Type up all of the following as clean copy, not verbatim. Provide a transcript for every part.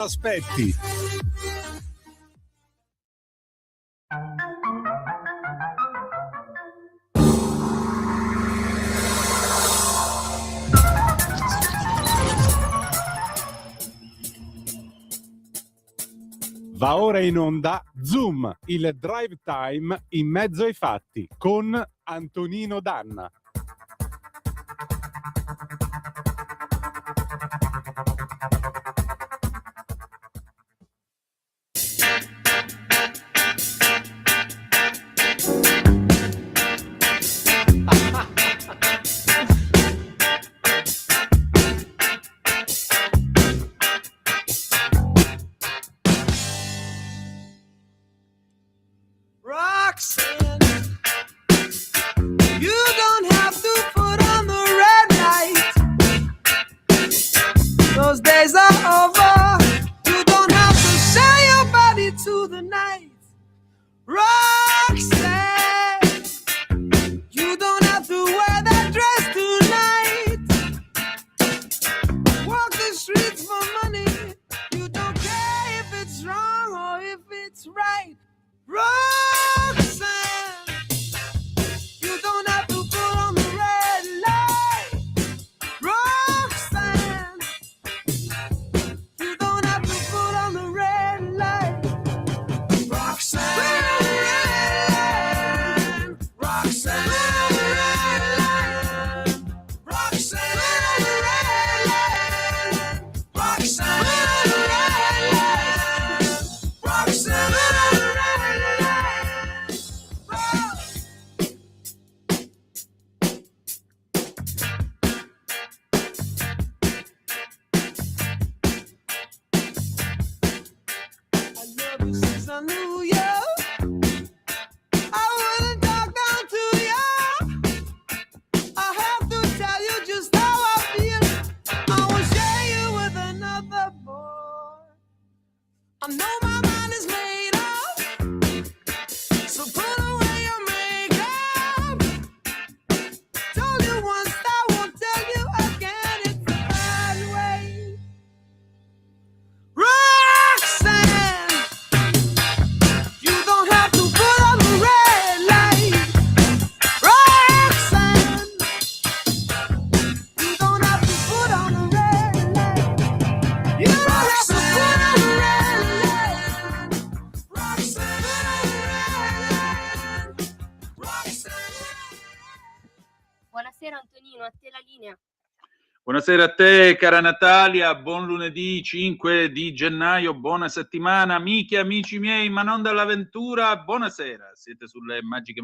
Aspetti. Va ora in onda Zoom, il drive time in mezzo ai fatti con Antonino Danna. Buonasera a te, cara Natalia, buon lunedì 5 di gennaio, buona settimana, amiche e amici miei, ma non dall'avventura, buonasera, siete sulle magiche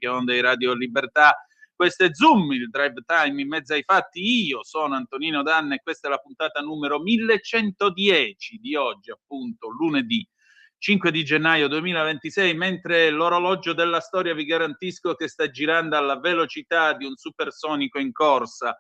onde di Radio Libertà, questo è Zoom, il drive time in mezzo ai fatti, io sono Antonino Danna e questa è la puntata numero 1110 di oggi, appunto, lunedì 5 di gennaio 2026, mentre l'orologio della storia vi garantisco che sta girando alla velocità di un supersonico in corsa.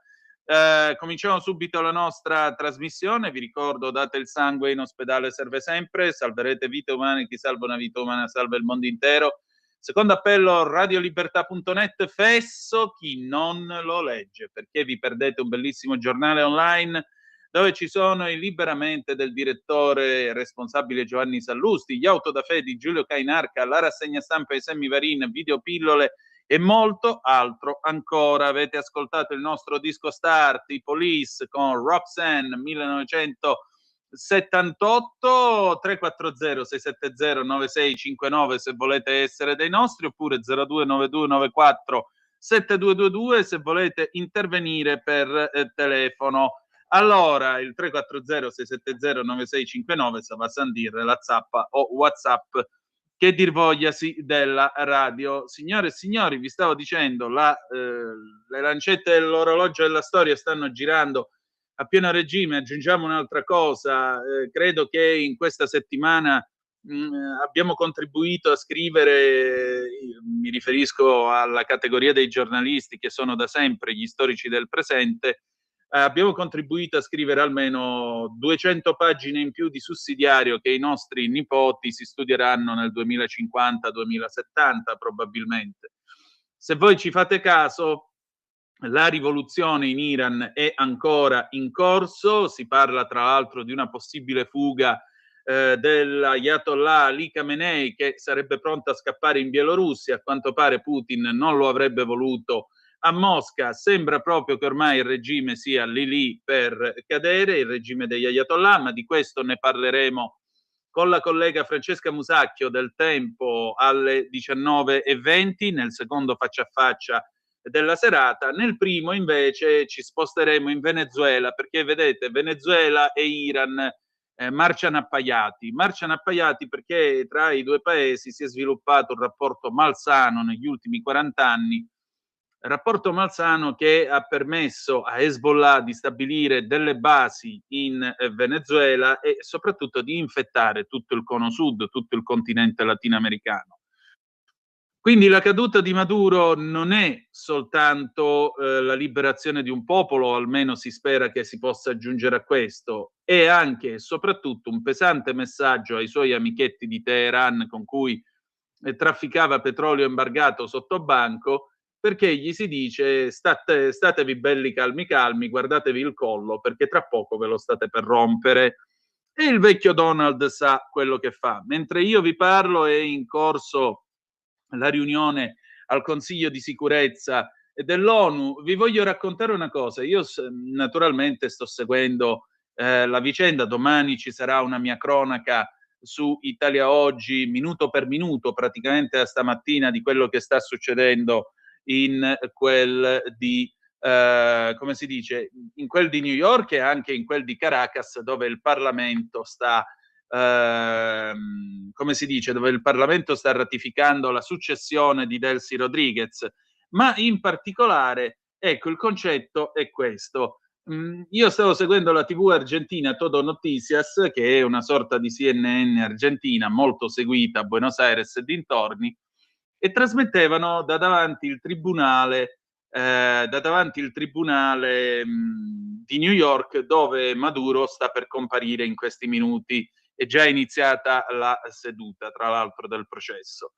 Cominciamo subito la nostra trasmissione. Vi ricordo, date il sangue, in ospedale serve sempre, salverete vite umane, chi salva una vita umana salva il mondo intero. Secondo appello, radiolibertà.net, fesso chi non lo legge, perché vi perdete un bellissimo giornale online dove ci sono i Liberamente del direttore responsabile Giovanni Sallusti, gli Autodafé di Giulio Cainarca, la rassegna stampa di Sammy Varin, videopillole e molto altro ancora. Avete ascoltato il nostro disco start, i Police con Roxanne 1978, 340 670 9659 se volete essere dei nostri, oppure 029294 7222 se volete intervenire per telefono. Allora, il 340 670 9659 se va a sentire la zappa o WhatsApp che dir vogliasi della radio. Signore e signori, vi stavo dicendo, le lancette dell'orologio della storia stanno girando a pieno regime. Aggiungiamo un'altra cosa, credo che in questa settimana abbiamo contribuito a scrivere, mi riferisco alla categoria dei giornalisti che sono da sempre gli storici del presente, abbiamo contribuito a scrivere almeno 200 pagine in più di sussidiario che i nostri nipoti si studieranno nel 2050-2070 probabilmente. Se voi ci fate caso, La rivoluzione in Iran è ancora in corso, si parla tra l'altro di una possibile fuga dell'Ayatollah Ali Khamenei, che sarebbe pronto a scappare in Bielorussia. A quanto pare Putin non lo avrebbe voluto a Mosca. Sembra proprio che ormai il regime sia lì per cadere, il regime degli Ayatollah, ma di questo ne parleremo con la collega Francesca Musacchio del Tempo alle 19:20 nel secondo faccia a faccia della serata. Nel primo invece ci sposteremo in Venezuela, perché vedete, Venezuela e Iran marciano appaiati perché tra i due paesi si è sviluppato un rapporto malsano negli ultimi 40 anni, rapporto malsano che ha permesso a Hezbollah di stabilire delle basi in Venezuela e soprattutto di infettare tutto il cono sud, tutto il continente latinoamericano. Quindi la caduta di Maduro non è soltanto la liberazione di un popolo, o almeno si spera che si possa giungere a questo, è anche e soprattutto un pesante messaggio ai suoi amichetti di Teheran con cui trafficava petrolio embargato sotto banco, perché gli si dice statevi belli calmi, guardatevi il collo perché tra poco ve lo state per rompere. E il vecchio Donald sa quello che fa. Mentre io vi parlo è in corso la riunione al Consiglio di sicurezza dell'ONU. Vi voglio raccontare una cosa. Io naturalmente sto seguendo la vicenda. Domani ci sarà una mia cronaca su Italia Oggi, minuto per minuto, praticamente da stamattina, di quello che sta succedendo in quel di come si dice, in quel di New York e anche in quel di Caracas, dove il Parlamento sta come si dice, dove il Parlamento sta ratificando la successione di Delcy Rodriguez, ma in particolare, ecco, il concetto è questo. Io stavo seguendo la TV argentina Todo Noticias, che è una sorta di CNN argentina, molto seguita a Buenos Aires e dintorni, e trasmettevano da davanti il tribunale di New York, dove Maduro sta per comparire in questi minuti. È già iniziata la seduta, tra l'altro, del processo.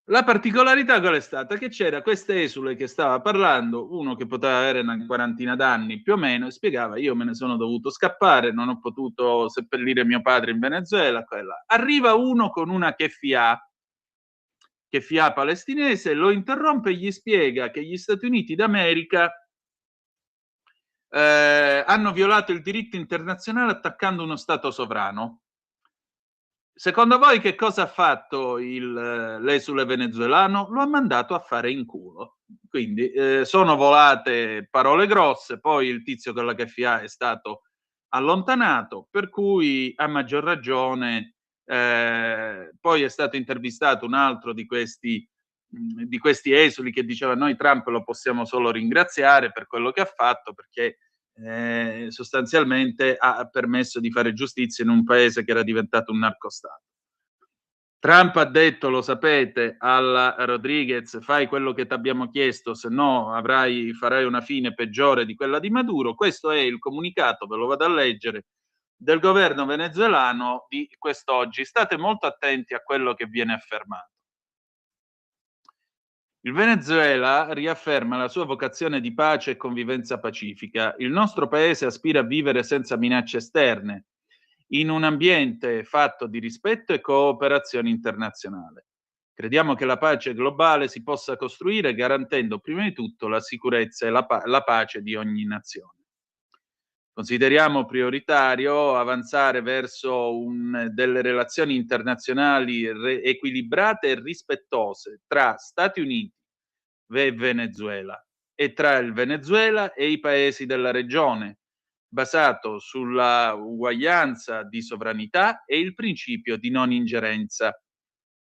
La particolarità qual è stata? Che c'era questa esule che stava parlando, uno che poteva avere una quarantina d'anni più o meno, e spiegava: io me ne sono dovuto scappare, non ho potuto seppellire mio padre in Venezuela. Quella. Arriva uno con una keffiyeh palestinese, lo interrompe e gli spiega che gli Stati Uniti d'America hanno violato il diritto internazionale attaccando uno Stato sovrano. Secondo voi che cosa ha fatto l'esule venezuelano? Lo ha mandato a fare in culo. Quindi sono volate parole grosse, poi il tizio con la keffiyeh è stato allontanato, per cui a maggior ragione poi è stato intervistato un altro di questi esuli che diceva: noi Trump lo possiamo solo ringraziare per quello che ha fatto, perché sostanzialmente ha permesso di fare giustizia in un paese che era diventato un narcostato. Trump ha detto, lo sapete, alla Rodriguez: fai quello che ti abbiamo chiesto, se no farai una fine peggiore di quella di Maduro. Questo è il comunicato, ve lo vado a leggere, del governo venezuelano di quest'oggi. State molto attenti a quello che viene affermato. Il Venezuela riafferma la sua vocazione di pace e convivenza pacifica. Il nostro paese aspira a vivere senza minacce esterne, in un ambiente fatto di rispetto e cooperazione internazionale. Crediamo che la pace globale si possa costruire garantendo prima di tutto la sicurezza e la pace di ogni nazione. Consideriamo prioritario avanzare verso delle relazioni internazionali equilibrate e rispettose tra Stati Uniti e Venezuela e tra il Venezuela e i paesi della regione, basato sulla uguaglianza di sovranità e il principio di non ingerenza.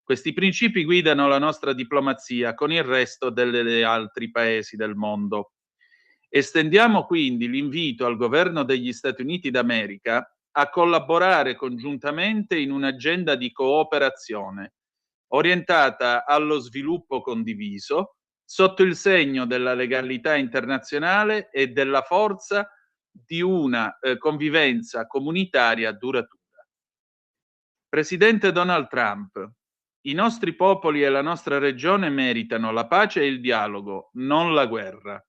Questi principi guidano la nostra diplomazia con il resto degli altri paesi del mondo. Estendiamo quindi l'invito al governo degli Stati Uniti d'America a collaborare congiuntamente in un'agenda di cooperazione orientata allo sviluppo condiviso, sotto il segno della legalità internazionale e della forza di una convivenza comunitaria duratura. Presidente Donald Trump, I nostri popoli e la nostra regione meritano la pace e il dialogo, non la guerra.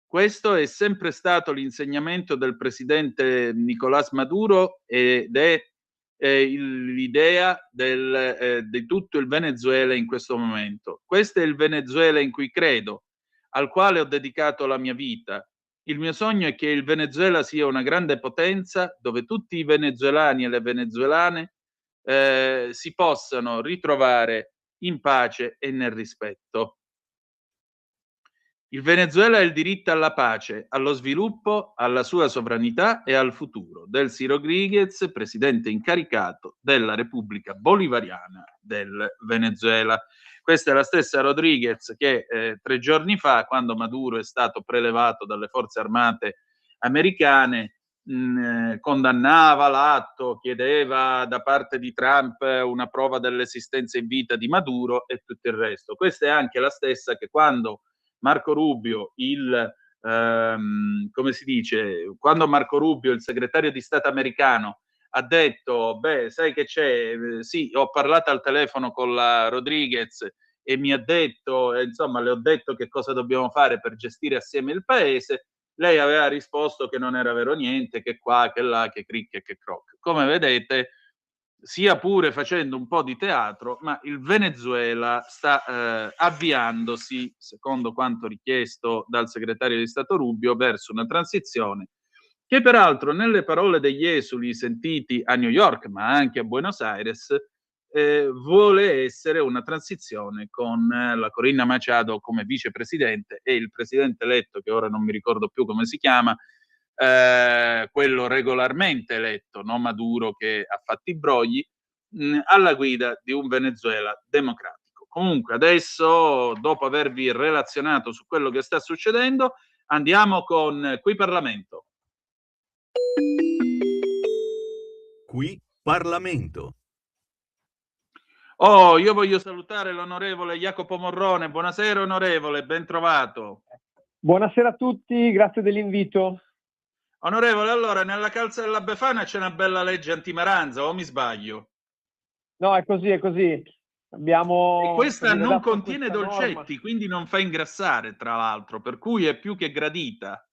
Questo è sempre stato l'insegnamento del presidente Nicolás Maduro ed è l'idea di tutto il Venezuela in questo momento. Questo è il Venezuela in cui credo, al quale ho dedicato la mia vita. Il mio sogno è che il Venezuela sia una grande potenza dove tutti i venezuelani e le venezuelane si possano ritrovare in pace e nel rispetto. Il Venezuela ha il diritto alla pace, allo sviluppo, alla sua sovranità e al futuro. Delcy Rodriguez, presidente incaricato della Repubblica Bolivariana del Venezuela. Questa è la stessa Rodriguez che 3 giorni fa, quando Maduro è stato prelevato dalle forze armate americane, condannava l'atto, chiedeva da parte di Trump una prova dell'esistenza in vita di Maduro e tutto il resto. Questa è anche la stessa che quando Marco Rubio, come si dice, quando Marco Rubio, il segretario di Stato americano, ha detto, beh, sai che c'è? Sì, ho parlato al telefono con la Rodriguez e mi ha detto, insomma, le ho detto che cosa dobbiamo fare per gestire assieme il paese. Lei aveva risposto che non era vero niente, che qua, che là, che cric e che croc. Come vedete, sia pure facendo un po' di teatro, ma il Venezuela sta avviandosi, secondo quanto richiesto dal segretario di Stato Rubio, verso una transizione che peraltro nelle parole degli esuli sentiti a New York, ma anche a Buenos Aires, vuole essere una transizione con la Corina Machado come vicepresidente e il presidente eletto, che ora non mi ricordo più come si chiama, quello regolarmente eletto, non Maduro che ha fatto i brogli, alla guida di un Venezuela democratico. Comunque adesso, dopo avervi relazionato su quello che sta succedendo, andiamo con Qui Parlamento. Qui Parlamento. Oh, io voglio salutare l'onorevole Jacopo Morrone. Buonasera onorevole, ben trovato. Buonasera a tutti, grazie dell'invito. Onorevole, allora nella calza della Befana c'è una bella legge antimaranza, o mi sbaglio? No, è così, è così. E questa non contiene dolcetti, norma. quindi non fa ingrassare, tra l'altro, per cui è più che gradita.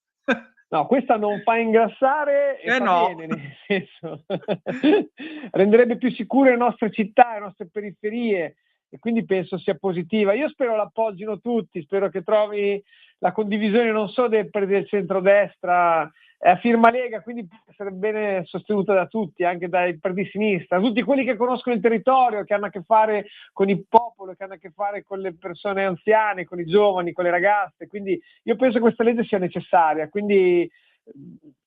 No, questa non fa ingrassare e fa no. bene, nel senso renderebbe più sicure le nostre città, le nostre periferie, e quindi penso sia positiva. Io spero l'appoggino tutti, spero che trovi la condivisione non solo del centrodestra, è a firma Lega, quindi può essere bene sostenuta da tutti, anche dai partiti di sinistra, tutti quelli che conoscono il territorio, che hanno a che fare con il popolo, che hanno a che fare con le persone anziane, con i giovani, con le ragazze. Quindi io penso che questa legge sia necessaria, quindi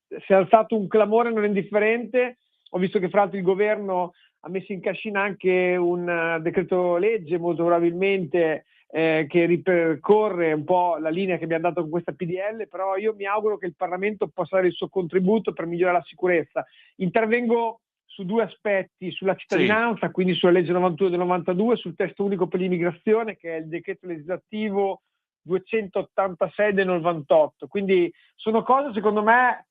si è alzato un clamore non indifferente. Ho visto che fra l'altro il governo ha messo in cascina anche un decreto legge molto probabilmente che ripercorre un po' la linea che abbiamo dato con questa PDL, però io mi auguro che il Parlamento possa dare il suo contributo per migliorare la sicurezza. Intervengo su 2 aspetti, sulla cittadinanza, sì, quindi sulla legge 91 del 92, sul testo unico per l'immigrazione, che è il decreto legislativo 286 del 98. Quindi sono cose secondo me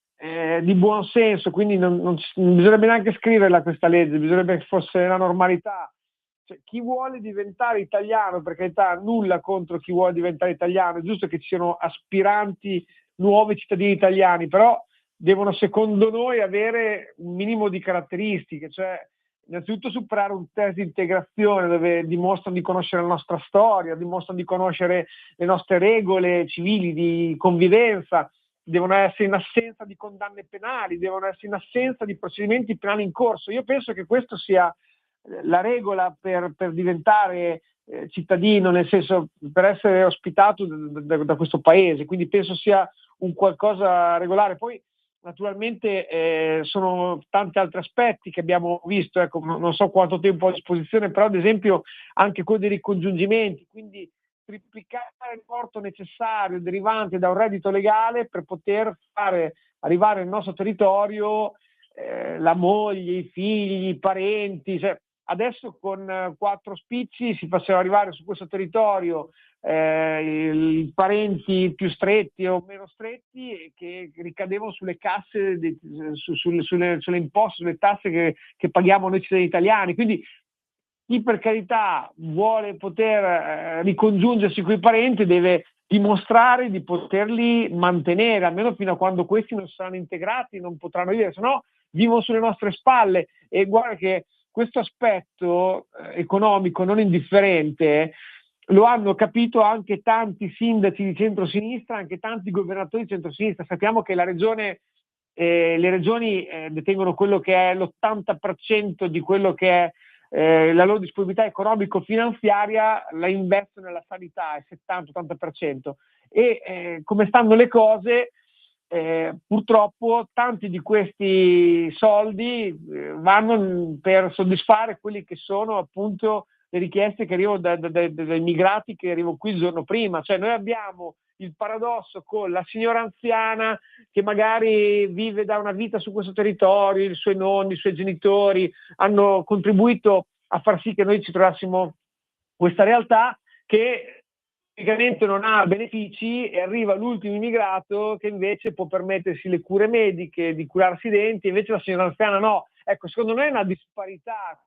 di buon senso, quindi non bisognerebbe neanche scriverla questa legge, bisognerebbe che fosse la normalità. Cioè, chi vuole diventare italiano, per carità, nulla contro chi vuole diventare italiano, è giusto che ci siano aspiranti nuovi cittadini italiani, però devono secondo noi avere un minimo di caratteristiche, cioè innanzitutto superare un test di integrazione dove dimostrano di conoscere la nostra storia, dimostrano di conoscere le nostre regole civili di convivenza, devono essere in assenza di condanne penali, devono essere in assenza di procedimenti penali in corso. Io penso che questo sia la regola per diventare cittadino, nel senso per essere ospitato da questo paese, quindi penso sia un qualcosa regolare. Poi naturalmente sono tanti altri aspetti che abbiamo visto, ecco, non so quanto tempo ho a disposizione, però ad esempio anche quello dei ricongiungimenti, quindi triplicare l'importo necessario derivante da un reddito legale per poter fare arrivare nel nostro territorio la moglie, i figli, i parenti, cioè, adesso con 4 spicci si faceva arrivare su questo territorio i parenti più stretti o meno stretti che ricadevano sulle casse, sulle imposte, sulle tasse che paghiamo noi cittadini italiani. Quindi Chi per carità vuole poter ricongiungersi con i parenti deve dimostrare di poterli mantenere, almeno fino a quando questi non saranno integrati, non potranno vivere, se no vivono sulle nostre spalle. E guarda che questo aspetto economico non indifferente lo hanno capito anche tanti sindaci di centrosinistra, anche tanti governatori di centrosinistra. Sappiamo che le regioni detengono quello che è l'80% di quello che è la loro disponibilità economico-finanziaria, la investono nella sanità, il 70-80%. E come stanno le cose, purtroppo tanti di questi soldi vanno per soddisfare quelli che sono appunto le richieste che arrivano dai immigrati che arrivano qui il giorno prima. Cioè noi abbiamo il paradosso con la signora anziana che magari vive da una vita su questo territorio, i suoi nonni, i suoi genitori hanno contribuito a far sì che noi ci trovassimo questa realtà, che praticamente non ha benefici, e arriva l'ultimo immigrato che invece può permettersi le cure mediche, di curarsi i denti, invece la signora anziana no. Ecco, secondo me è una disparità,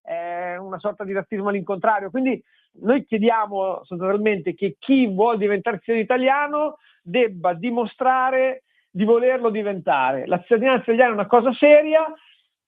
è una sorta di razzismo all'incontrario. Quindi noi chiediamo sostanzialmente che chi vuole diventare cittadino italiano debba dimostrare di volerlo diventare. La cittadinanza italiana è una cosa seria.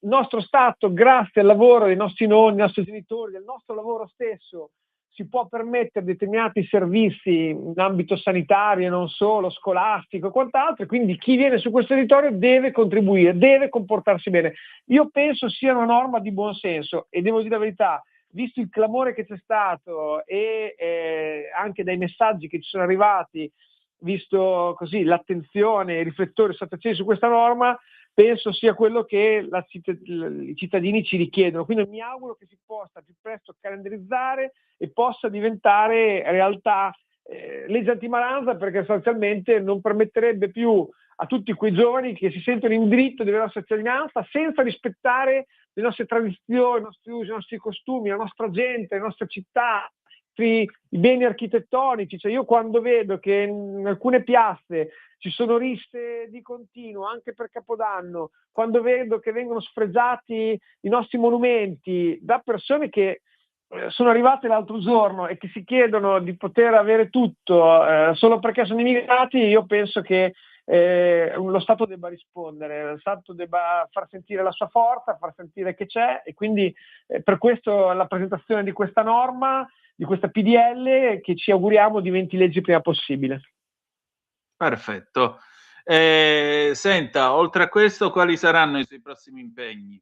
Il nostro Stato, grazie al lavoro dei nostri nonni, dei nostri genitori, del nostro lavoro stesso, si può permettere determinati servizi in ambito sanitario, non solo, scolastico e quant'altro, quindi chi viene su questo territorio deve contribuire, deve comportarsi bene. Io penso sia una norma di buon senso, e devo dire la verità, visto il clamore che c'è stato e anche dai messaggi che ci sono arrivati, visto così l'attenzione, i riflettori sono accesi su questa norma, penso sia quello che i cittadini ci richiedono. Quindi mi auguro che si possa più presto calendarizzare e possa diventare realtà legge antimaranza, perché sostanzialmente non permetterebbe più a tutti quei giovani che si sentono in diritto di avere la cittadinanza senza rispettare le nostre tradizioni, i nostri usi, i nostri costumi, la nostra gente, le nostre città, i beni architettonici. Cioè io quando vedo che in alcune piazze ci sono risse di continuo anche per Capodanno, quando vedo che vengono sfregiati i nostri monumenti da persone che sono arrivate l'altro giorno e che si chiedono di poter avere tutto solo perché sono immigrati, io penso che lo Stato debba rispondere, lo Stato debba far sentire la sua forza, far sentire che c'è, e quindi per questo la presentazione di questa norma, di questa PDL, che ci auguriamo diventi legge il prima possibile. Perfetto. Senta, oltre a questo, quali saranno i suoi prossimi impegni?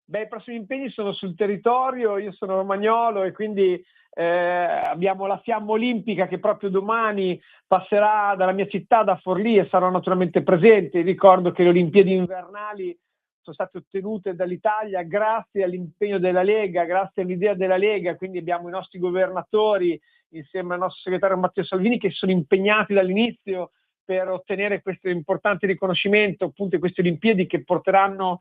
Beh, i prossimi impegni sono sul territorio, io sono romagnolo e quindi abbiamo la fiamma olimpica che proprio domani passerà dalla mia città, da Forlì, e sarò naturalmente presente. Ricordo che le Olimpiadi invernali sono state ottenute dall'Italia grazie all'impegno della Lega, grazie all'idea della Lega, quindi abbiamo i nostri governatori insieme al nostro segretario Matteo Salvini che sono impegnati dall'inizio per ottenere questo importante riconoscimento, appunto, di queste Olimpiadi che porteranno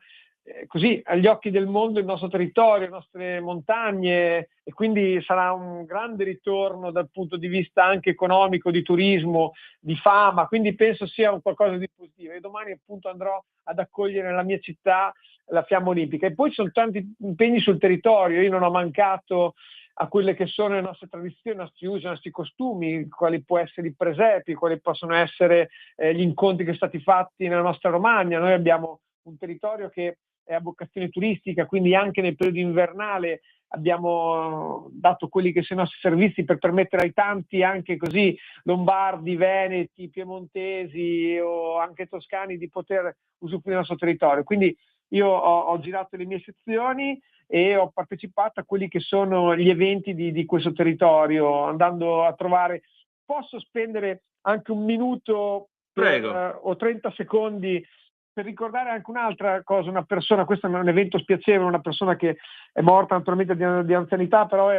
così agli occhi del mondo il nostro territorio, le nostre montagne, e quindi sarà un grande ritorno dal punto di vista anche economico, di turismo, di fama, quindi penso sia un qualcosa di positivo. E domani appunto andrò ad accogliere nella mia città la fiamma olimpica. E poi ci sono tanti impegni sul territorio, io non ho mancato a quelle che sono le nostre tradizioni, i nostri usi, i nostri costumi, quali può essere i presepi, quali possono essere gli incontri che sono stati fatti nella nostra Romagna. Noi abbiamo un territorio che è a vocazione turistica, quindi anche nel periodo invernale abbiamo dato quelli che sono i nostri servizi per permettere ai tanti, anche così lombardi, veneti, piemontesi o anche toscani, di poter usufruire del nostro territorio. Quindi io ho girato le mie sezioni e ho partecipato a quelli che sono gli eventi di questo territorio, andando a trovare. Posso spendere anche un minuto o 30 secondi per ricordare anche un'altra cosa, una persona, questo è un evento spiacevole, una persona che è morta naturalmente di anzianità, però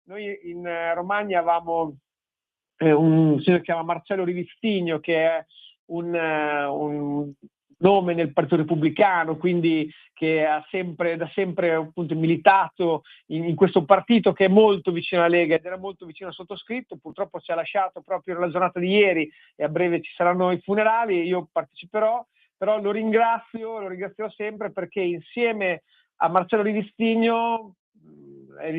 noi in Romagna avevamo un signore che si chiama Marcello Rivistigno, che è un nome nel Partito Repubblicano, quindi che ha da sempre appunto militato in questo partito che è molto vicino alla Lega ed era molto vicino al sottoscritto. Purtroppo ci ha lasciato proprio nella giornata di ieri e a breve ci saranno i funerali, io parteciperò. Però lo ringrazierò sempre, perché insieme a Marcello Rivistigno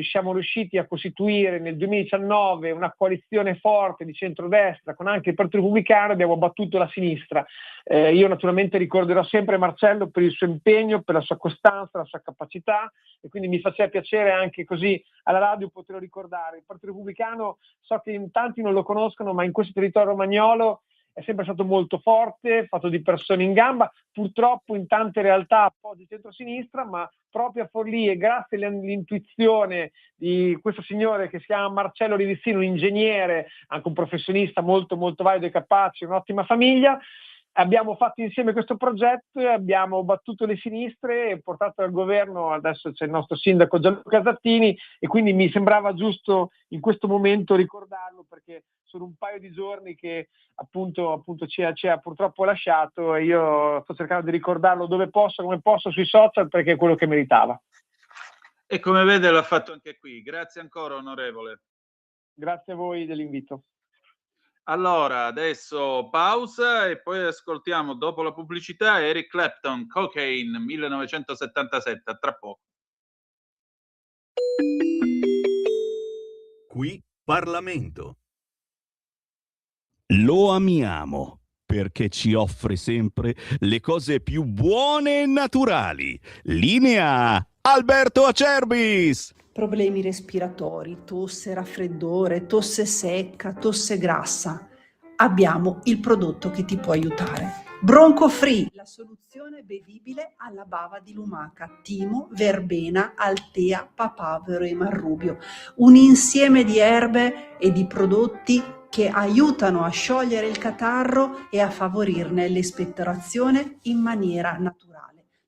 siamo riusciti a costituire nel 2019 una coalizione forte di centrodestra con anche il Partito Repubblicano, abbiamo battuto la sinistra. Io naturalmente ricorderò sempre Marcello per il suo impegno, per la sua costanza, la sua capacità, e quindi mi faceva piacere anche così alla radio poterlo ricordare. Il Partito Repubblicano, so che in tanti non lo conoscono, ma in questo territorio romagnolo è sempre stato molto forte, fatto di persone in gamba, purtroppo in tante realtà appoggi centro-sinistra, ma proprio a Forlì, e grazie all'intuizione di questo signore che si chiama Marcello Rivissino, un ingegnere, anche un professionista molto molto valido e capace, un'ottima famiglia, abbiamo fatto insieme questo progetto e abbiamo battuto le sinistre e portato al governo. Adesso c'è il nostro sindaco Gianluca Zattini e quindi mi sembrava giusto in questo momento ricordarlo, perché sono un paio di giorni che appunto ci ha purtroppo lasciato, e io sto cercando di ricordarlo dove posso, come posso, sui social, perché è quello che meritava. E come vede l'ha fatto anche qui. Grazie ancora, onorevole. Grazie a voi dell'invito. Allora, adesso pausa e poi ascoltiamo dopo la pubblicità Eric Clapton, Cocaine 1977, a tra poco. Qui Parlamento. Lo amiamo perché ci offre sempre le cose più buone e naturali. Linea Alberto Acerbis. Problemi respiratori, tosse, raffreddore, tosse secca, tosse grassa. Abbiamo il prodotto che ti può aiutare. Bronco Free, la soluzione bevibile alla bava di lumaca, timo, verbena, altea, papavero e marrubio. Un insieme di erbe e di prodotti che aiutano a sciogliere il catarro e a favorirne l'espettorazione in maniera naturale.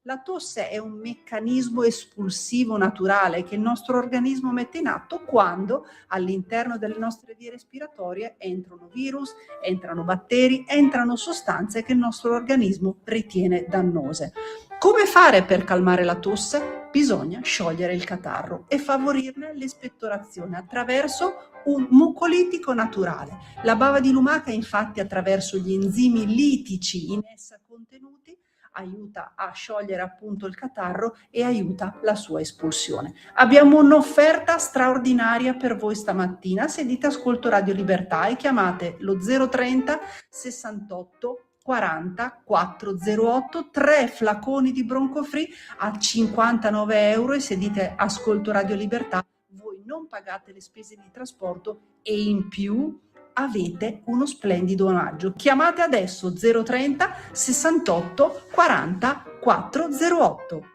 La tosse è un meccanismo espulsivo naturale che il nostro organismo mette in atto quando all'interno delle nostre vie respiratorie entrano virus, entrano batteri, entrano sostanze che il nostro organismo ritiene dannose. Come fare per calmare la tosse? Bisogna sciogliere il catarro e favorirne l'espettorazione attraverso un mucolitico naturale. La bava di lumaca, infatti, attraverso gli enzimi litici in essa contenuti, aiuta a sciogliere appunto il catarro e aiuta la sua espulsione. Abbiamo un'offerta straordinaria per voi stamattina. Se dite ascolto Radio Libertà e chiamate lo 030 68 40 408, 3 flaconi di Bronco Free a 59 euro, e se dite ascolto Radio Libertà voi non pagate le spese di trasporto e in più avete uno splendido omaggio. Chiamate adesso 030 68 40 408.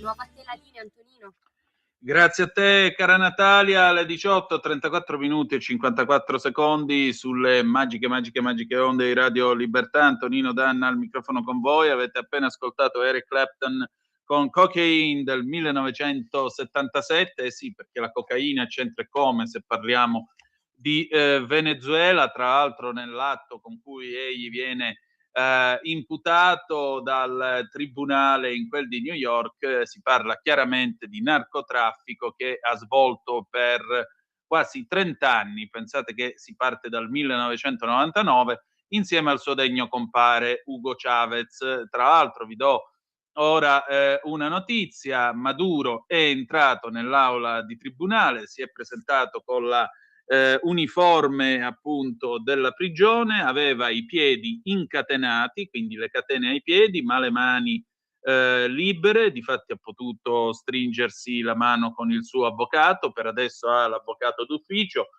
nuova a te la linea, Antonino. Grazie a te, cara Natalia, alle 18, 34 minuti e 54 secondi sulle magiche onde di Radio Libertà. Antonino Danna al microfono con voi. Avete appena ascoltato Eric Clapton con Cocaine del 1977. Sì, perché la cocaina c'entra come se parliamo di Venezuela, tra l'altro nell'atto con cui egli viene imputato dal tribunale in quel di New York, si parla chiaramente di narcotraffico che ha svolto per quasi 30 anni, pensate che si parte dal 1999, insieme al suo degno compare Hugo Chavez. Tra l'altro vi do ora una notizia: Maduro è entrato nell'aula di tribunale, si è presentato con la uniforme appunto della prigione, aveva i piedi incatenati, quindi le catene ai piedi, ma le mani libere. Difatti ha potuto stringersi la mano con il suo avvocato, per adesso ha l'avvocato d'ufficio.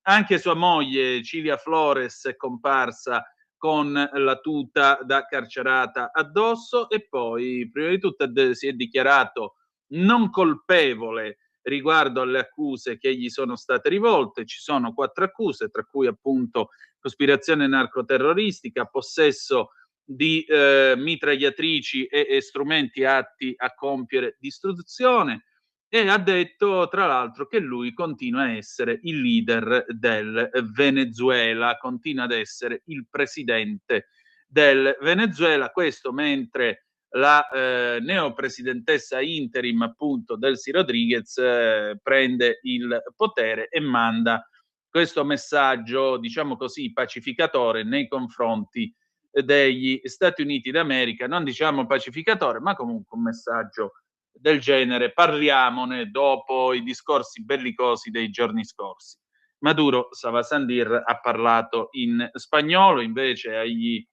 Anche sua moglie Cilia Flores è comparsa con la tuta da carcerata addosso, e poi prima di tutto si è dichiarato non colpevole riguardo alle accuse che gli sono state rivolte. Ci sono 4 accuse, tra cui appunto cospirazione narcoterroristica, possesso di mitragliatrici e strumenti atti a compiere distruzione, e ha detto tra l'altro che lui continua a essere il leader del Venezuela, continua ad essere il presidente del Venezuela. Questo mentre la neopresidentessa interim appunto Delcy Rodriguez prende il potere e manda questo messaggio, diciamo così, pacificatore nei confronti degli Stati Uniti d'America. Non diciamo pacificatore, ma comunque un messaggio del genere: parliamone dopo i discorsi bellicosi dei giorni scorsi. Maduro Savasandir ha parlato in spagnolo, invece agli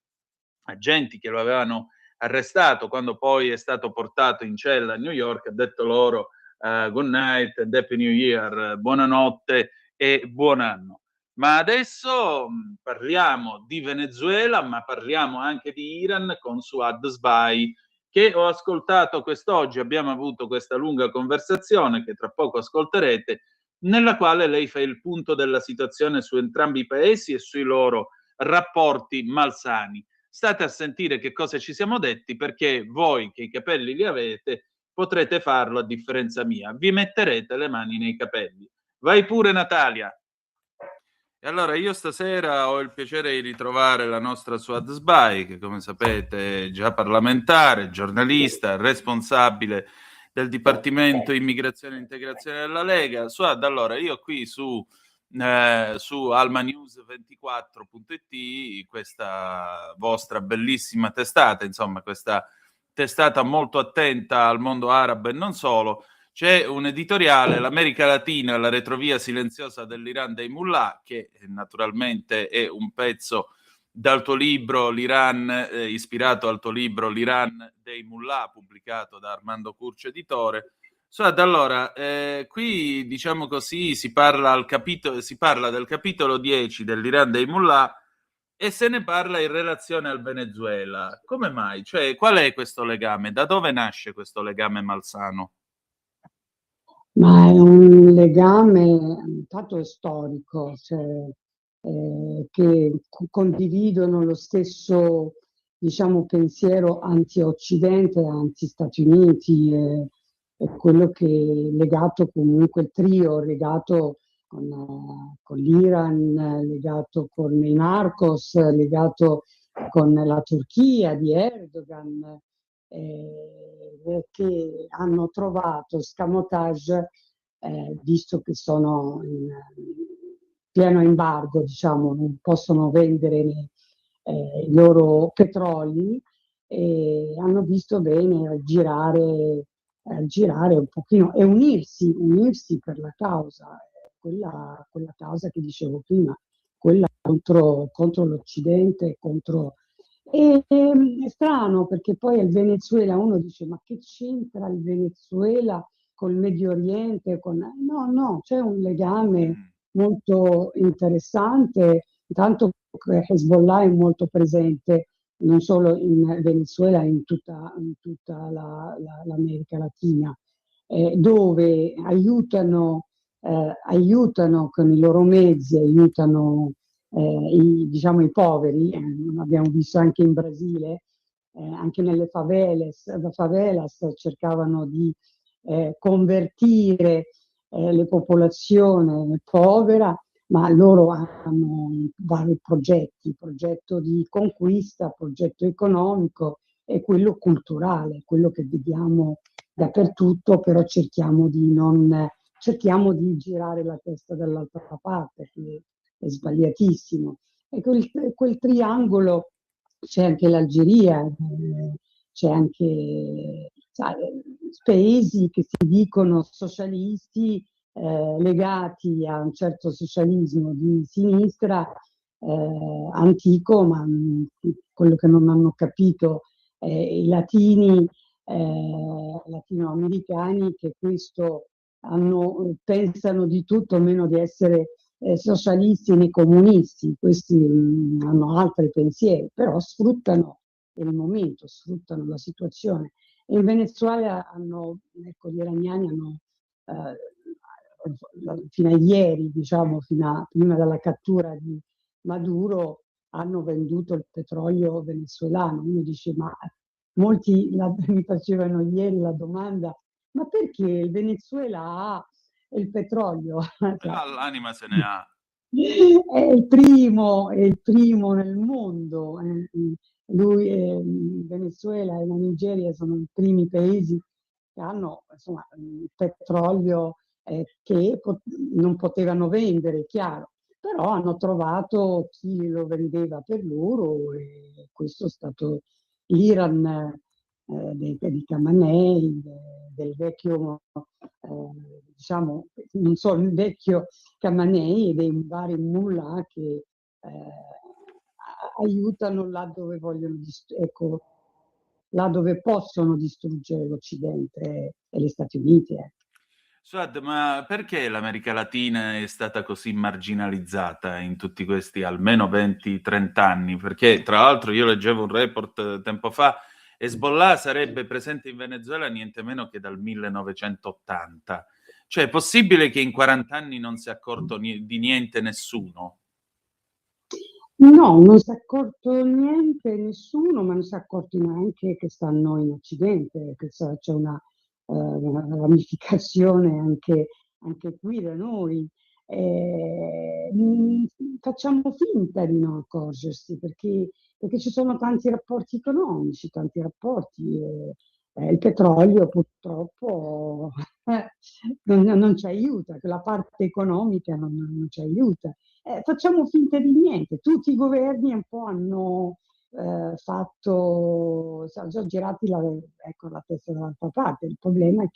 agenti che lo avevano arrestato quando poi è stato portato in cella a New York ha detto loro good night and happy new year, buonanotte e buon anno. Ma adesso parliamo di Venezuela, ma parliamo anche di Iran con Suad Sbai, che ho ascoltato quest'oggi. Abbiamo avuto questa lunga conversazione che tra poco ascolterete, nella quale lei fa il punto della situazione su entrambi i paesi e sui loro rapporti malsani. State a sentire che cosa ci siamo detti, perché voi che i capelli li avete potrete farlo a differenza mia. Vi metterete le mani nei capelli. Vai pure, Natalia. E allora io stasera ho il piacere di ritrovare la nostra Suad Sbai, che come sapete è già parlamentare, giornalista, responsabile del Dipartimento Immigrazione e Integrazione della Lega. Suad, allora io qui su almanews24.it, questa vostra bellissima testata, insomma questa testata molto attenta al mondo arabo e non solo, c'è un editoriale, l'America Latina, la retrovia silenziosa dell'Iran dei mullah, che naturalmente è un pezzo dal tuo libro, l'Iran, ispirato al tuo libro L'Iran dei mullah, pubblicato da Armando Curcio Editore. Allora, qui diciamo così si parla del capitolo 10 dell'Iran dei mullah e se ne parla in relazione al Venezuela. Come mai? Cioè, qual è questo legame? Da dove nasce questo legame malsano? Ma è un legame tanto storico, cioè, che condividono lo stesso, diciamo, pensiero anti-Occidente, anti-Stati Uniti, è quello che è legato comunque il trio, legato con l'Iran, legato con i Marcos, legato con la Turchia di Erdogan, che hanno trovato scamotage, visto che sono in pieno embargo, diciamo, non possono vendere i loro petroli, e hanno visto bene girare un pochino e unirsi per la causa, quella causa che dicevo prima, quella contro l'Occidente, contro... E è strano perché poi il Venezuela, uno dice: ma che c'entra il Venezuela col Medio Oriente? No, c'è un legame molto interessante, intanto Hezbollah è molto presente non solo in Venezuela, in tutta l'America Latina, dove aiutano con i loro mezzi, aiutano diciamo, i poveri. Abbiamo visto anche in Brasile, anche nelle favelas cercavano di convertire la popolazione povera, ma loro hanno vari progetti, il progetto di conquista, il progetto economico e quello culturale, quello che vediamo dappertutto, però cerchiamo di girare la testa dall'altra parte, che è sbagliatissimo. E quel triangolo, c'è anche l'Algeria, c'è anche paesi che si dicono socialisti, legati a un certo socialismo di sinistra antico, ma quello che non hanno capito i latinoamericani, che questo pensano di tutto meno di essere socialisti né comunisti. Questi hanno altri pensieri, però sfruttano il momento, sfruttano la situazione. E in Venezuela gli iraniani hanno fino a ieri, diciamo, prima della cattura di Maduro, hanno venduto il petrolio venezuelano. Uno dice, ma molti mi facevano ieri la domanda, ma perché il Venezuela ha il petrolio? L'anima se ne ha. È il primo nel mondo. Lui, il Venezuela e la Nigeria sono i primi paesi che hanno, insomma, il petrolio che non potevano vendere, chiaro, però hanno trovato chi lo vendeva per loro, e questo è stato l'Iran di Khamenei, del vecchio, diciamo, non solo il vecchio Khamenei e dei vari mullah che aiutano là dove vogliono, là dove possono distruggere l'Occidente e gli Stati Uniti. Suad, ma perché l'America Latina è stata così marginalizzata in tutti questi almeno 20-30 anni? Perché tra l'altro io leggevo un report tempo fa, Hezbollah sarebbe presente in Venezuela niente meno che dal 1980. Cioè è possibile che in 40 anni non si è accorto di niente nessuno? No, non si è accorto niente nessuno, ma non si è accorto neanche che stanno in Occidente, che c'è una ramificazione anche qui da noi. Facciamo finta di non accorgersi, perché ci sono tanti rapporti economici, tanti rapporti. Il petrolio purtroppo non ci aiuta, la parte economica non ci aiuta. Facciamo finta di niente. Tutti i governi un po' hanno già girati la testa dall'altra parte. Il problema è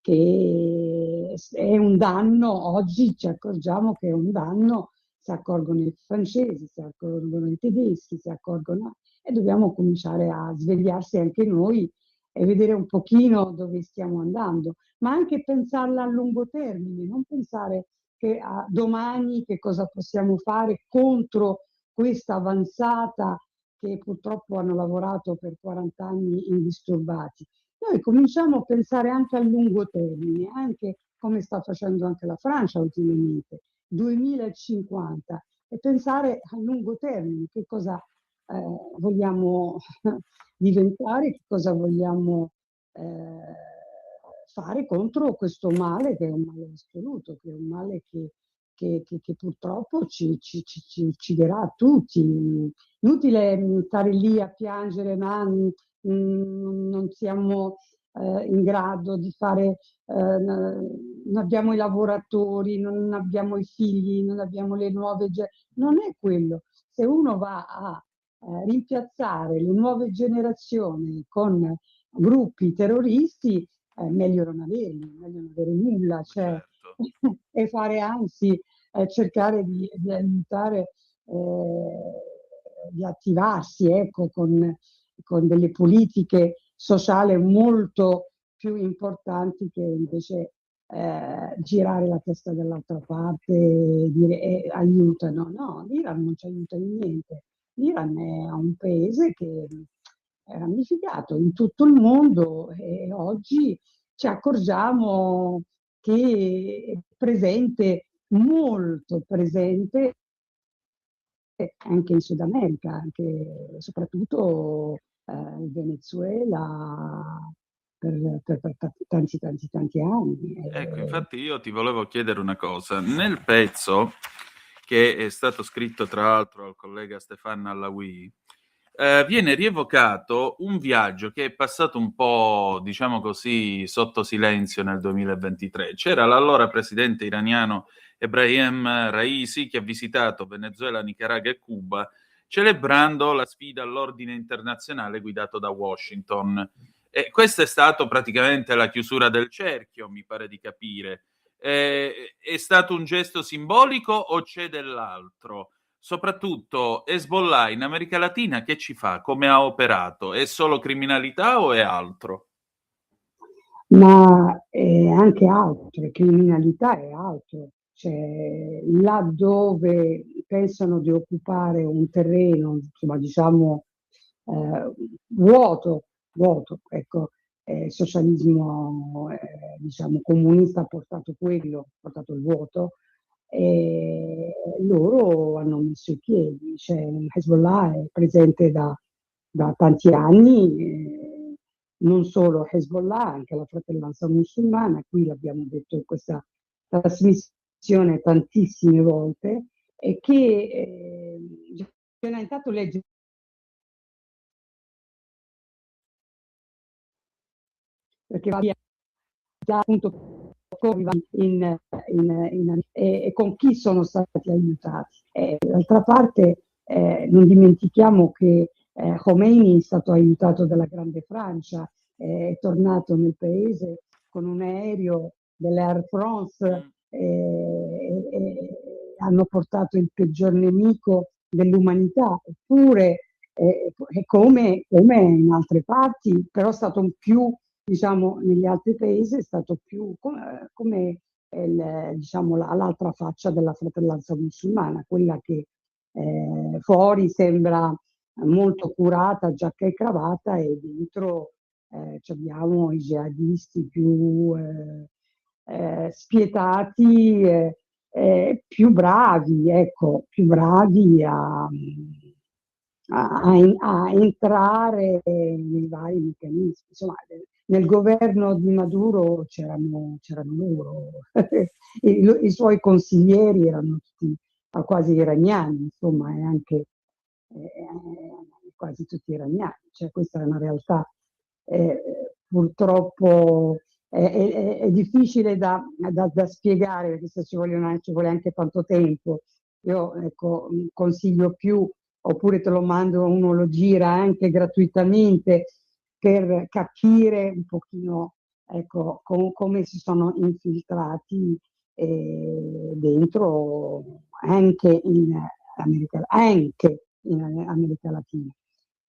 che è un danno. Oggi ci accorgiamo che è un danno, si accorgono i francesi, si accorgono i tedeschi, e dobbiamo cominciare a svegliarsi anche noi e vedere un pochino dove stiamo andando, ma anche pensarla a lungo termine, non pensare che a domani che cosa possiamo fare contro questa avanzata che purtroppo hanno lavorato per 40 anni indisturbati. Noi cominciamo a pensare anche a lungo termine, anche come sta facendo anche la Francia ultimamente, 2050, e pensare a lungo termine, che cosa vogliamo diventare, che cosa vogliamo fare contro questo male, che è un male assoluto, che è un male che purtroppo ci ucciderà a tutti. Inutile stare lì a piangere, ma non siamo in grado di fare, non abbiamo i lavoratori, non abbiamo i figli, non abbiamo le nuove non è quello. Se uno va a rimpiazzare le nuove generazioni con gruppi terroristi, meglio non averli, meglio non avere nulla, cioè, certo. E fare anzi cercare di aiutare, di attivarsi, ecco, con delle politiche sociali molto più importanti, che invece girare la testa dall'altra parte e dire aiutano. No, l'Iran non ci aiuta in niente. l'Iran è un paese che è ramificato in tutto il mondo e oggi ci accorgiamo che è presente, molto presente anche in Sud America, anche soprattutto in Venezuela per tanti anni. Ecco, infatti io ti volevo chiedere una cosa. Nel pezzo che è stato scritto tra l'altro al collega Stefano Allawi, viene rievocato un viaggio che è passato un po', diciamo così, sotto silenzio nel 2023. C'era l'allora presidente iraniano Ebrahim Raisi che ha visitato Venezuela, Nicaragua e Cuba, celebrando la sfida all'ordine internazionale guidato da Washington. E questa è stato praticamente la chiusura del cerchio, mi pare di capire. È stato un gesto simbolico o c'è dell'altro? Soprattutto Hezbollah in America Latina che ci fa? Come ha operato? È solo criminalità o è altro? Ma è anche altro, criminalità è altro. Cioè, là dove pensano di occupare un terreno, insomma, diciamo, vuoto, ecco, socialismo, diciamo, comunista ha portato quello, ha portato il vuoto, e loro hanno messo i piedi. Cioè, Hezbollah è presente da tanti anni, non solo Hezbollah, anche la fratellanza musulmana, qui l'abbiamo detto in questa trasmissione tantissime volte, e che bisogna intanto leggere perché va via già appunto e con chi sono stati aiutati. D'altra parte non dimentichiamo che Khomeini è stato aiutato dalla Grande Francia, è tornato nel paese con un aereo dell'Air France, hanno portato il peggior nemico dell'umanità, eppure come in altre parti, però è stato più, diciamo, negli altri paesi è stato più come diciamo, l'altra faccia della fratellanza musulmana, quella che fuori sembra molto curata, giacca e cravatta, e dentro abbiamo i jihadisti più spietati, più bravi, ecco, più bravi a entrare nei vari meccanismi. Insomma, nel governo di Maduro c'erano loro, i suoi consiglieri erano tutti quasi iraniani, insomma, e anche quasi tutti iraniani. Cioè, questa è una realtà purtroppo è difficile da spiegare, perché ci vuole anche tanto tempo. Io, ecco, consiglio più, oppure te lo mando, uno lo gira anche gratuitamente per capire un pochino, ecco, come si sono infiltrati dentro anche in America Latina.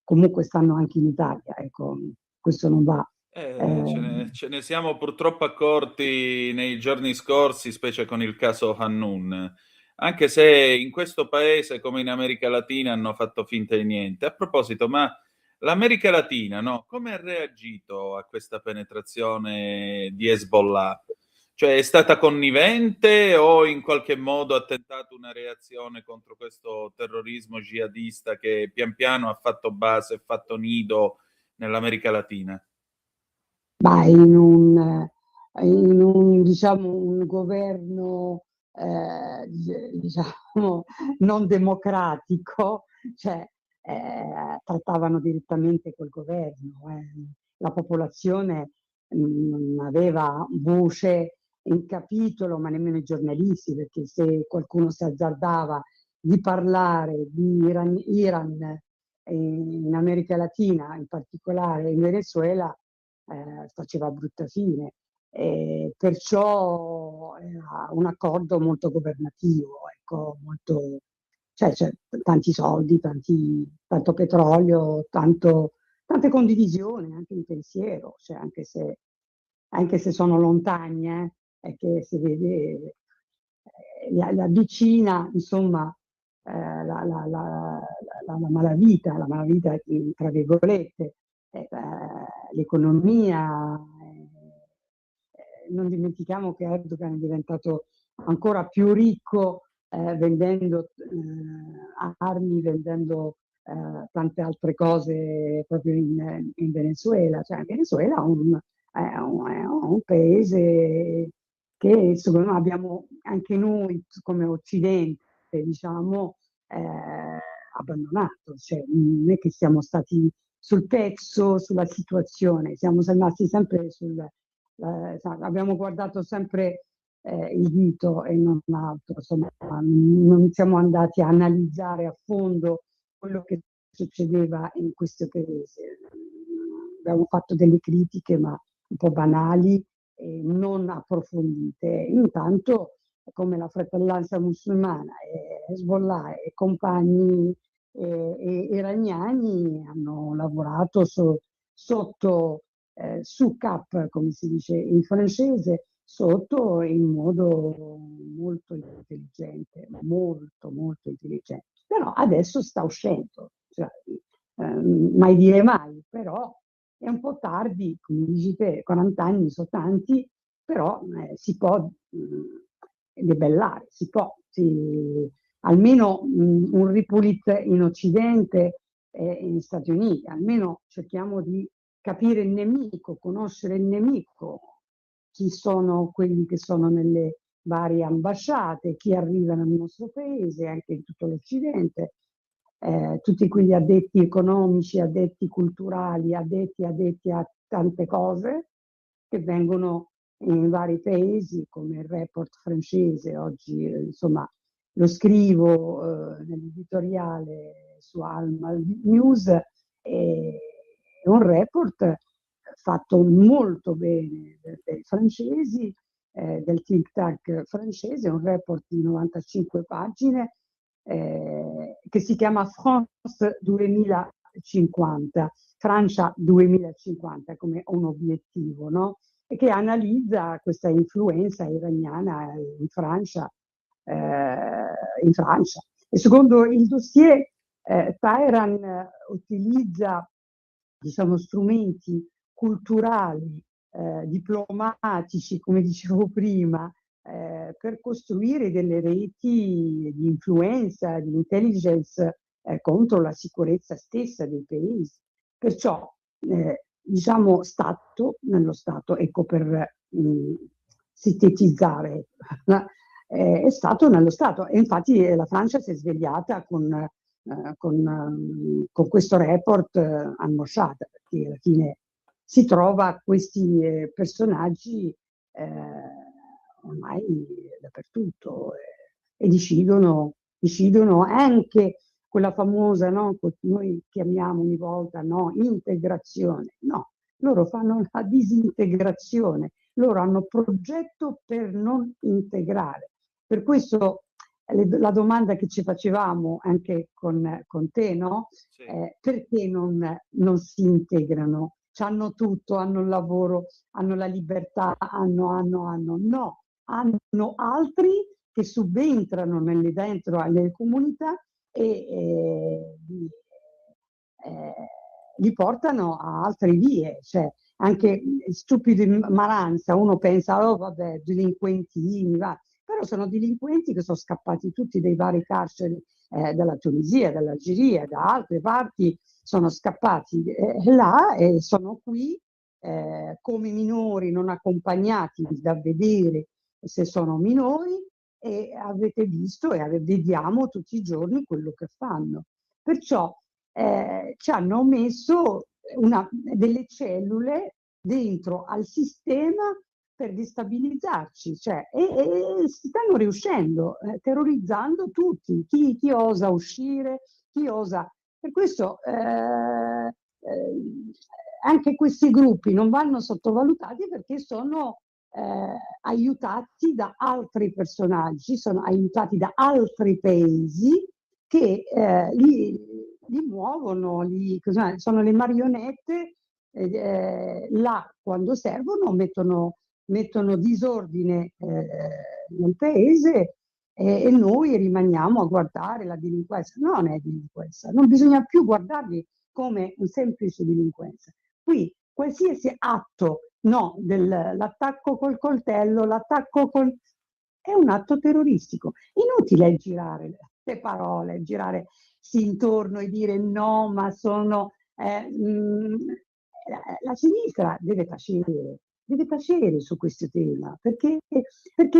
Comunque stanno anche in Italia, ecco, questo non va. Ce ne siamo purtroppo accorti nei giorni scorsi, specie con il caso Hannun, anche se in questo paese come in America Latina hanno fatto finta di niente. A proposito, ma l'America Latina, no? Come ha reagito a questa penetrazione di Hezbollah? Cioè è stata connivente o in qualche modo ha tentato una reazione contro questo terrorismo jihadista che pian piano ha fatto base, ha fatto nido nell'America Latina? Ma in un diciamo, un governo diciamo, non democratico, cioè trattavano direttamente col governo. La popolazione non aveva voce in capitolo, ma nemmeno i giornalisti, perché se qualcuno si azzardava di parlare di Iran in America Latina, in particolare in Venezuela, faceva brutta fine. Perciò era un accordo molto governativo, ecco, molto, cioè tanti soldi, tanto petrolio, tante condivisioni anche di pensiero, cioè anche se sono lontani, è che si vede la vicina, insomma, la malavita, tra virgolette, l'economia. Non dimentichiamo che Erdogan è diventato ancora più ricco vendendo armi, vendendo tante altre cose proprio in Venezuela. Cioè, Venezuela è un paese che secondo me abbiamo anche noi come Occidente, diciamo, abbandonato. Cioè, non è che siamo stati sul pezzo, sulla situazione, siamo rimasti sempre abbiamo guardato sempre il dito e non l'altro, insomma, non siamo andati a analizzare a fondo quello che succedeva in questo paese. Abbiamo fatto delle critiche, ma un po' banali e non approfondite. Intanto, come la Fratellanza Musulmana e Hezbollah e compagni iraniani hanno lavorato sotto su cap, come si dice in francese, sotto in modo molto intelligente, molto intelligente. Però adesso sta uscendo, cioè, mai dire mai, però è un po' tardi, come dici te, 40 anni sono tanti, però si può debellare, almeno un Ripulit in Occidente e in Stati Uniti, almeno cerchiamo di capire il nemico, conoscere il nemico, chi sono quelli che sono nelle varie ambasciate, chi arriva nel nostro paese, anche in tutto l'Occidente, tutti quegli addetti economici, addetti culturali, addetti a tante cose che vengono in vari paesi, come il report francese. Oggi, insomma, lo scrivo nell'editoriale su Alma News, è un report fatto molto bene dai francesi, del think tank francese, un report di 95 pagine che si chiama France 2050, Francia 2050 come un obiettivo, no? E che analizza questa influenza iraniana in Francia. E secondo il dossier Teheran utilizza, diciamo, strumenti culturali, diplomatici, come dicevo prima, per costruire delle reti di influenza, di intelligence contro la sicurezza stessa dei paesi. Perciò, diciamo, Stato nello Stato, ecco, per sintetizzare, è Stato nello Stato. E infatti la Francia si è svegliata con questo report angosciata, perché alla fine si trova questi personaggi ormai dappertutto e decidono anche quella famosa, no, che noi chiamiamo ogni volta, no, integrazione. No, loro fanno la disintegrazione, loro hanno progetto per non integrare. Per questo la domanda che ci facevamo anche con te, no? Sì. Perché non si integrano? Hanno tutto, hanno il lavoro, hanno la libertà, hanno. No, hanno altri che subentrano dentro alle comunità e li portano a altre vie. Cioè, anche stupidi maranza, uno pensa, oh vabbè, delinquentini, va. Però sono delinquenti che sono scappati tutti dai vari carceri dalla Tunisia, dall'Algeria, da altre parti, sono scappati là e sono qui come minori non accompagnati da vedere se sono minori, e avete visto e vediamo tutti i giorni quello che fanno. Perciò ci hanno messo delle cellule dentro al sistema per destabilizzarci, cioè, e stanno riuscendo, terrorizzando tutti, chi osa uscire, chi osa. Per questo anche questi gruppi non vanno sottovalutati, perché sono aiutati da altri personaggi, sono aiutati da altri paesi che li muovono, sono le marionette, là quando servono mettono disordine nel paese e noi rimaniamo a guardare la delinquenza. Non è delinquenza, non bisogna più guardarli come un semplice delinquenza. Qui qualsiasi atto, no, l'attacco col coltello, è un atto terroristico. Inutile girare le parole, girarsi intorno e dire no, ma sono... la sinistra deve tacere su questo tema, perché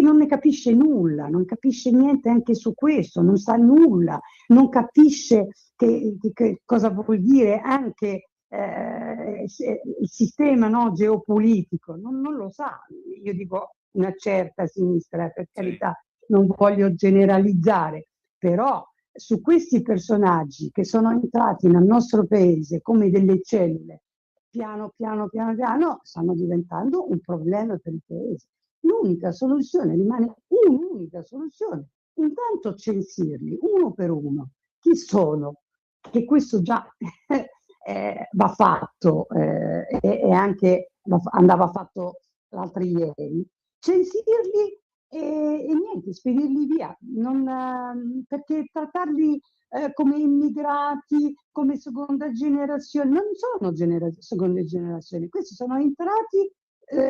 non ne capisce nulla, non capisce niente anche su questo, non sa nulla, non capisce che cosa vuol dire anche il sistema, no, geopolitico, non lo sa. Io dico una certa sinistra, per carità, non voglio generalizzare, però su questi personaggi che sono entrati nel nostro paese come delle cellule, piano piano stanno diventando un problema per il paese. L'unica soluzione rimane un'unica soluzione: intanto censirli uno per uno. Chi sono? Che questo già va fatto e anche andava fatto l'altro ieri. Censirli e niente, spedirli via, perché trattarli come immigrati, come seconda generazione, non sono seconde generazioni, questi sono entrati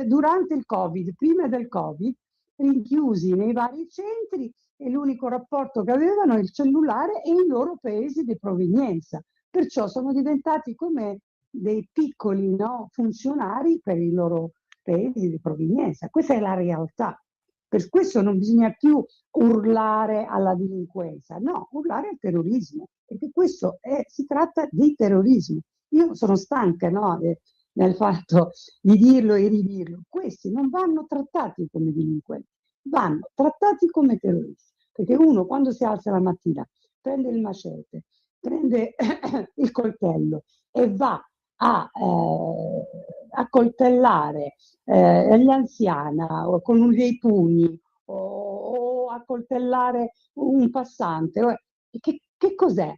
durante il Covid, prima del Covid, rinchiusi nei vari centri e l'unico rapporto che avevano è il cellulare e i loro paesi di provenienza, perciò sono diventati come dei piccoli, no, funzionari per i loro paesi di provenienza. Questa è la realtà. Per questo non bisogna più urlare alla delinquenza, no, urlare al terrorismo, perché questo si tratta di terrorismo. Io sono stanca, no, nel fatto di dirlo e ridirlo. Questi non vanno trattati come delinquenti, vanno trattati come terroristi, perché uno quando si alza la mattina prende il macete, prende il coltello e va a coltellare gli anziani o con dei pugni o a coltellare un passante. Che cos'è?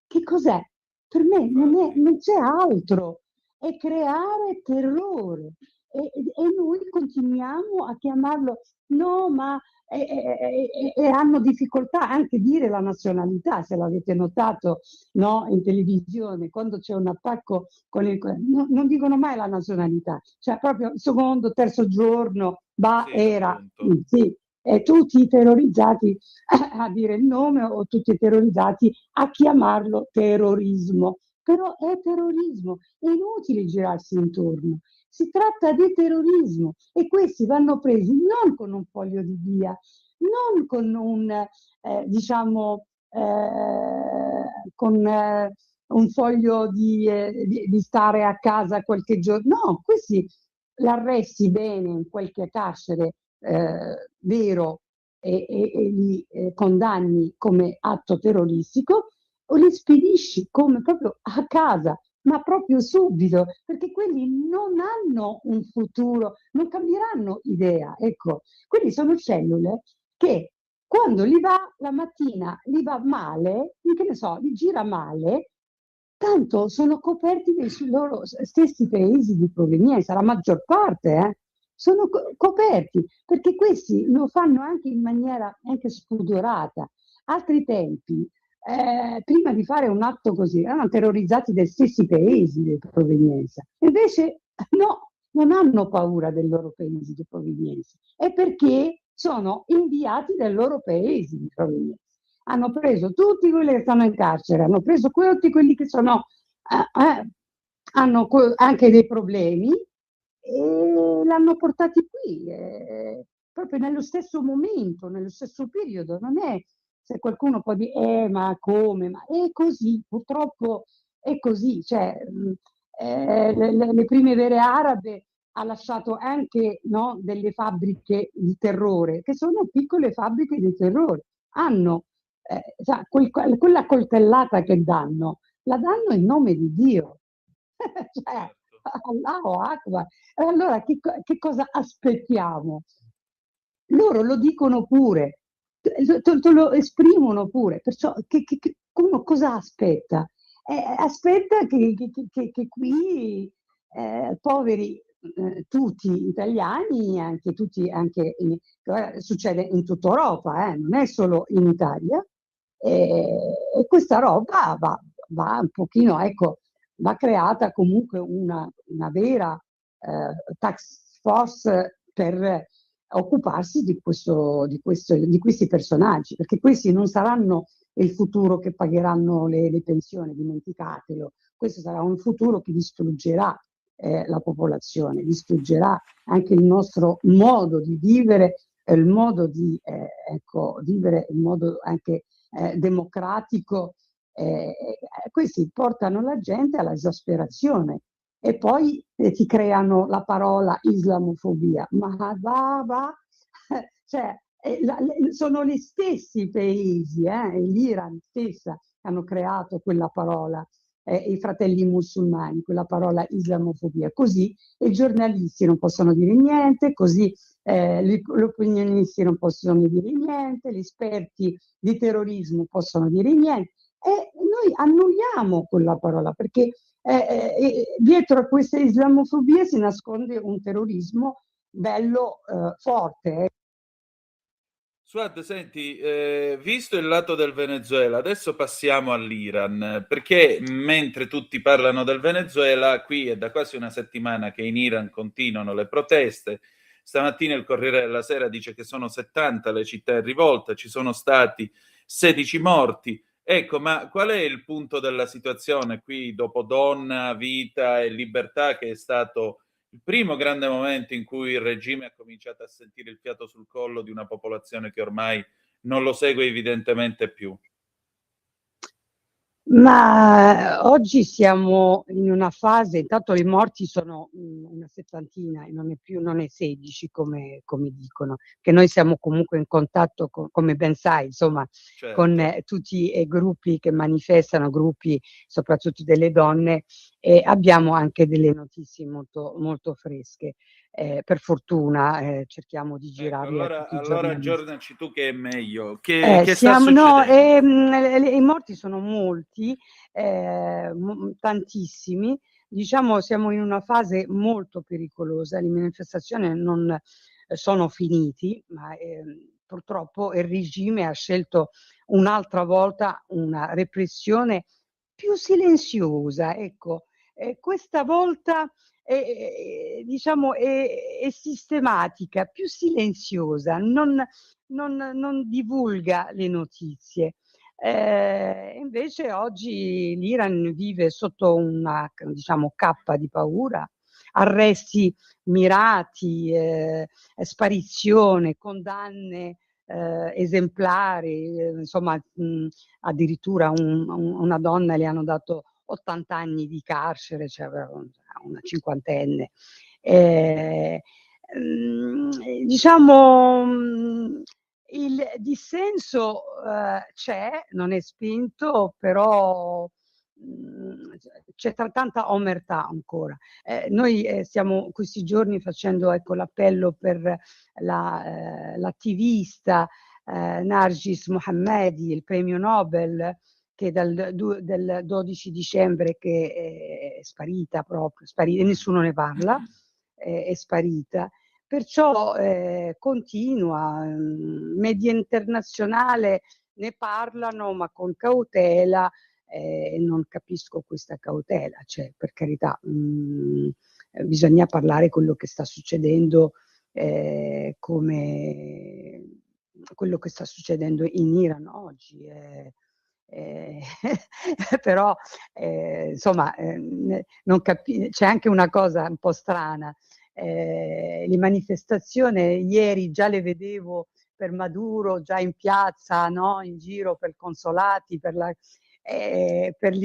Che cos'è? Per me non c'è altro, è creare terrore e noi continuiamo a chiamarlo, no, ma e hanno difficoltà anche a dire la nazionalità, se l'avete notato, no, in televisione, quando c'è un attacco non dicono mai la nazionalità, cioè proprio il secondo, terzo giorno, era, sì, e tutti terrorizzati a dire il nome o tutti terrorizzati a chiamarlo terrorismo. Però è terrorismo, è inutile girarsi intorno. Si tratta di terrorismo e questi vanno presi non con un foglio di via, non con un foglio di stare a casa qualche giorno. No, questi l'arresti bene in qualche carcere vero e li condanni come atto terroristico o li spedisci come proprio a casa, ma proprio subito, perché quelli non hanno un futuro, non cambieranno idea. Ecco, quelli sono cellule che quando li va la mattina, li va male, che ne so, li gira male, tanto sono coperti dai loro stessi paesi di provenienza, la maggior parte, sono coperti, perché questi lo fanno anche in maniera anche spudorata. Altri tempi, prima di fare un atto così, erano terrorizzati dai stessi paesi di provenienza. Invece no, non hanno paura dei loro paesi di provenienza. È perché sono inviati dai loro paesi di provenienza. Hanno preso tutti quelli che stanno in carcere, hanno preso tutti quelli che sono, hanno anche dei problemi e l'hanno portati qui, proprio nello stesso momento, nello stesso periodo. Non è, se qualcuno può dire, ma come? Ma è così, purtroppo è così. Cioè, le primavere arabe ha lasciato anche, no, delle fabbriche di terrore, che sono piccole fabbriche di terrore. Hanno quella coltellata che danno, la danno in nome di Dio. Cioè, Allahu Akbar. Allora che cosa aspettiamo? Loro lo dicono pure, te lo esprimono pure, perciò uno cosa aspetta? Aspetta che qui poveri tutti italiani, anche succede in tutta Europa, non è solo in Italia, e questa roba va un pochino, ecco, va creata comunque una vera task force per occuparsi di questi personaggi, perché questi non saranno il futuro che pagheranno le pensioni, dimenticatelo. Questo sarà un futuro che distruggerà la popolazione, distruggerà anche il nostro modo di vivere, il modo di vivere in modo anche democratico. Questi portano la gente all'esasperazione e poi ti creano la parola islamofobia. Ma va, cioè, sono gli stessi paesi, l'Iran stessa, che hanno creato quella parola, i fratelli musulmani, quella parola islamofobia. Così i giornalisti non possono dire niente, così gli opinionisti non possono dire niente, gli esperti di terrorismo possono dire niente, e noi annulliamo quella parola, perché dietro a questa islamofobia si nasconde un terrorismo bello forte. Suad, senti, visto il lato del Venezuela, adesso passiamo all'Iran, perché mentre tutti parlano del Venezuela, qui è da quasi una settimana che in Iran continuano le proteste. Stamattina il Corriere della Sera dice che sono 70 le città in rivolta, ci sono stati 16 morti. Ecco, ma qual è il punto della situazione qui dopo Donna, Vita e Libertà, che è stato il primo grande momento in cui il regime ha cominciato a sentire il fiato sul collo di una popolazione che ormai non lo segue evidentemente più? Ma oggi siamo in una fase, intanto i morti sono una settantina e non è 16 come dicono, che noi siamo comunque in contatto come ben sai, insomma, Certo. con tutti i gruppi che manifestano, gruppi soprattutto delle donne, e abbiamo anche delle notizie molto, molto fresche. Per fortuna cerchiamo di Ecco, girarle a tutti i allora giornalisti. aggiornaci tu che è meglio. Che sta No, succedendo? i morti sono molti, tantissimi. Diciamo, siamo in una fase molto pericolosa. Le manifestazioni non sono finiti, ma purtroppo il regime ha scelto un'altra volta una repressione più silenziosa. Ecco, questa volta diciamo è sistematica, più silenziosa, non divulga le notizie. Invece oggi l'Iran vive sotto una, diciamo, cappa di paura, arresti mirati, sparizione, condanne esemplari, insomma, addirittura una donna le hanno dato 80 anni di carcere, cioè una cinquantenne. Diciamo, il dissenso c'è, non è spinto, però c'è tanta omertà ancora. Noi stiamo questi giorni facendo, ecco, l'appello per l'attivista Nargis Mohammadi, il premio Nobel, che dal 12 dicembre che è sparita proprio, nessuno ne parla, è sparita. Perciò continua, media internazionale ne parlano, ma con cautela, non capisco questa cautela, cioè, per carità, bisogna parlare quello che sta succedendo, come quello che sta succedendo in Iran oggi. Però insomma, c'è anche una cosa un po' strana. Le manifestazioni ieri già le vedevo per Maduro, già in piazza, no? In giro per consolati, per le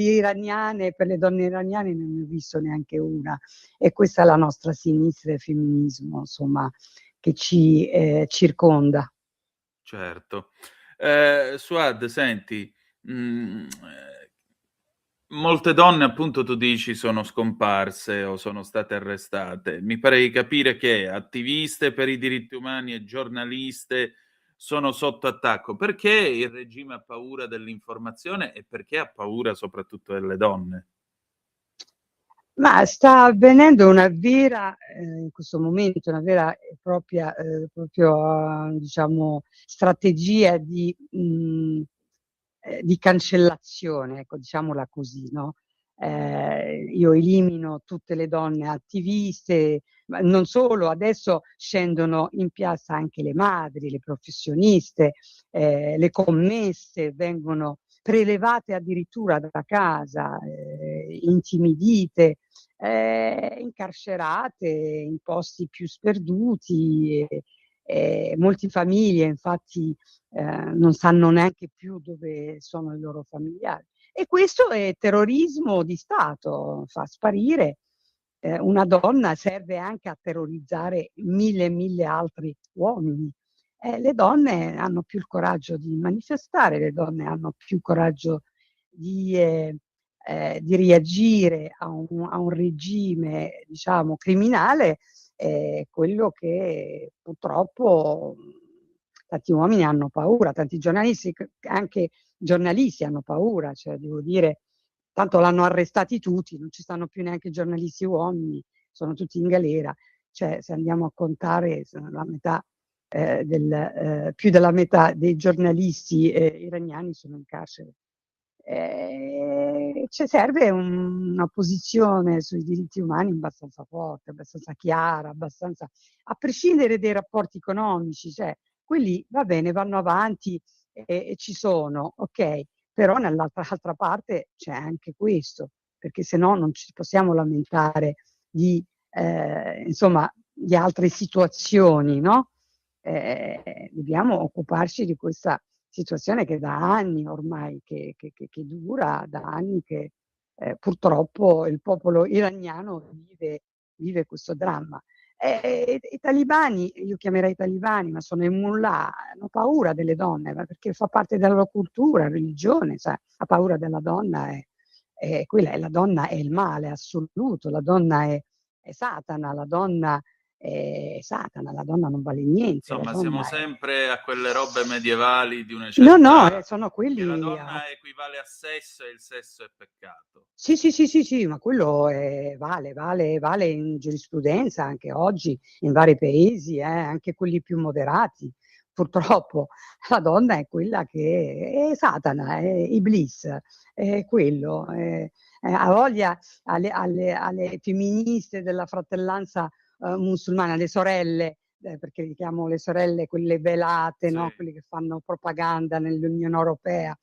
iraniane, per le donne iraniane non ne ho visto neanche una. E questa è la nostra sinistra e femminismo, insomma, che ci circonda. Certo. Suad, senti, molte donne, appunto, tu dici, sono scomparse o sono state arrestate. Mi pare di capire che attiviste per i diritti umani e giornaliste sono sotto attacco. Perché il regime ha paura dell'informazione e perché ha paura soprattutto delle donne? Ma sta avvenendo una vera, in questo momento, una vera e propria, diciamo, strategia di cancellazione, ecco, diciamola così, no, io elimino tutte le donne attiviste, ma non solo, adesso scendono in piazza anche le madri, le professioniste, le commesse vengono prelevate addirittura da casa, intimidite, incarcerate in posti più sperduti, molti famiglie infatti non sanno neanche più dove sono i loro familiari. E questo è terrorismo di Stato, fa sparire una donna, serve anche a terrorizzare mille e mille altri uomini. Le donne hanno più il coraggio di manifestare, le donne hanno più coraggio di reagire a un regime, diciamo, criminale, quello che purtroppo tanti uomini hanno paura, tanti giornalisti, anche giornalisti hanno paura, cioè devo dire, tanto l'hanno arrestati tutti, non ci stanno più neanche giornalisti uomini, sono tutti in galera, cioè se andiamo a contare sono la metà, più della metà dei giornalisti iraniani sono in carcere. Cioè serve una posizione sui diritti umani abbastanza forte, abbastanza chiara, abbastanza, a prescindere dai rapporti economici, cioè quelli va bene, vanno avanti e ci sono, ok, però nell'altra parte c'è anche questo, perché se no non ci possiamo lamentare di, insomma, di altre situazioni, no? Dobbiamo occuparci di questa situazione che da anni ormai che dura, da anni che purtroppo il popolo iraniano vive questo dramma. I talibani, io chiamerei talibani, ma sono i mullah, hanno paura delle donne, perché fa parte della loro cultura, religione, sai, la paura della donna è quella, la donna è il male assoluto, la donna è Satana, la donna è Satana, la donna non vale niente. Insomma, siamo sempre a quelle robe medievali di una No, certa... sono che quelli la donna equivale a sesso e il sesso è peccato. sì, ma quello vale in giurisprudenza anche oggi in vari paesi, anche quelli più moderati. Purtroppo la donna è quella che è Satana, è Iblis, è quello. Ha voglia alle femministe della fratellanza musulmana, le sorelle, perché li chiamo le sorelle, quelle velate, Sì. no? Quelle che fanno propaganda nell'Unione Europea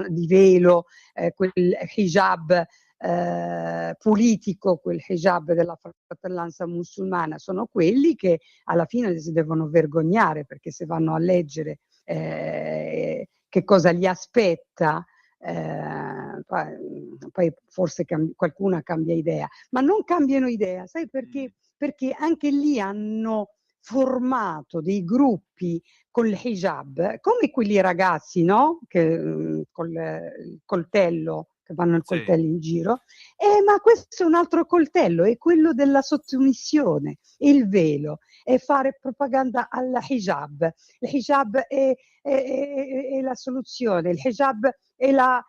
di velo, quel hijab politico, quel hijab della fratellanza musulmana, sono quelli che alla fine si devono vergognare, perché se vanno a leggere che cosa gli aspetta, poi forse qualcuna cambia idea, ma non cambiano idea, sai perché? Perché anche lì hanno formato dei gruppi col hijab, come quegli ragazzi, no? Che col il coltello, che vanno il coltello in giro, ma questo è un altro coltello, è quello della sottomissione, il velo, è fare propaganda al hijab. Il hijab è la soluzione, il hijab è la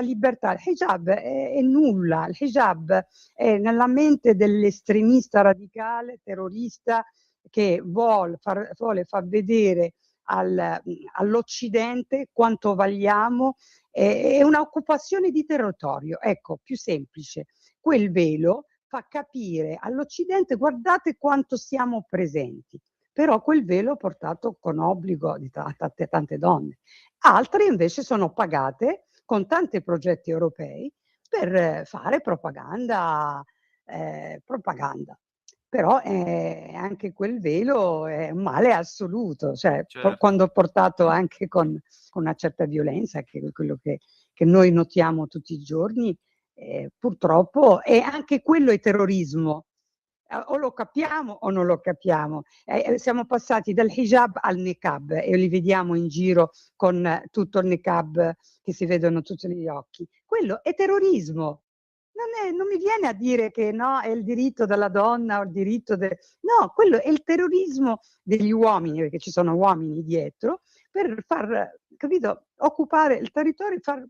libertà, il hijab è nulla, il hijab è nella mente dell'estremista radicale, terrorista, che vuole far vedere all'Occidente quanto valiamo, è un'occupazione di territorio, ecco, più semplice. Quel velo fa capire all'Occidente guardate quanto siamo presenti, però quel velo portato con obbligo di tante donne. Altre invece sono pagate con tanti progetti europei per fare propaganda. Però anche quel velo è un male assoluto, cioè Certo. quando portato anche con una certa violenza, che è quello che noi notiamo tutti i giorni, purtroppo, e anche quello è terrorismo. O lo capiamo o non lo capiamo. Siamo passati dal hijab al niqab e li vediamo in giro con tutto il niqab che si vedono tutti gli occhi. Quello è terrorismo. Non mi viene a dire che no, è il diritto della donna o il diritto no, quello è il terrorismo degli uomini, perché ci sono uomini dietro, per far, capito, occupare il territorio e far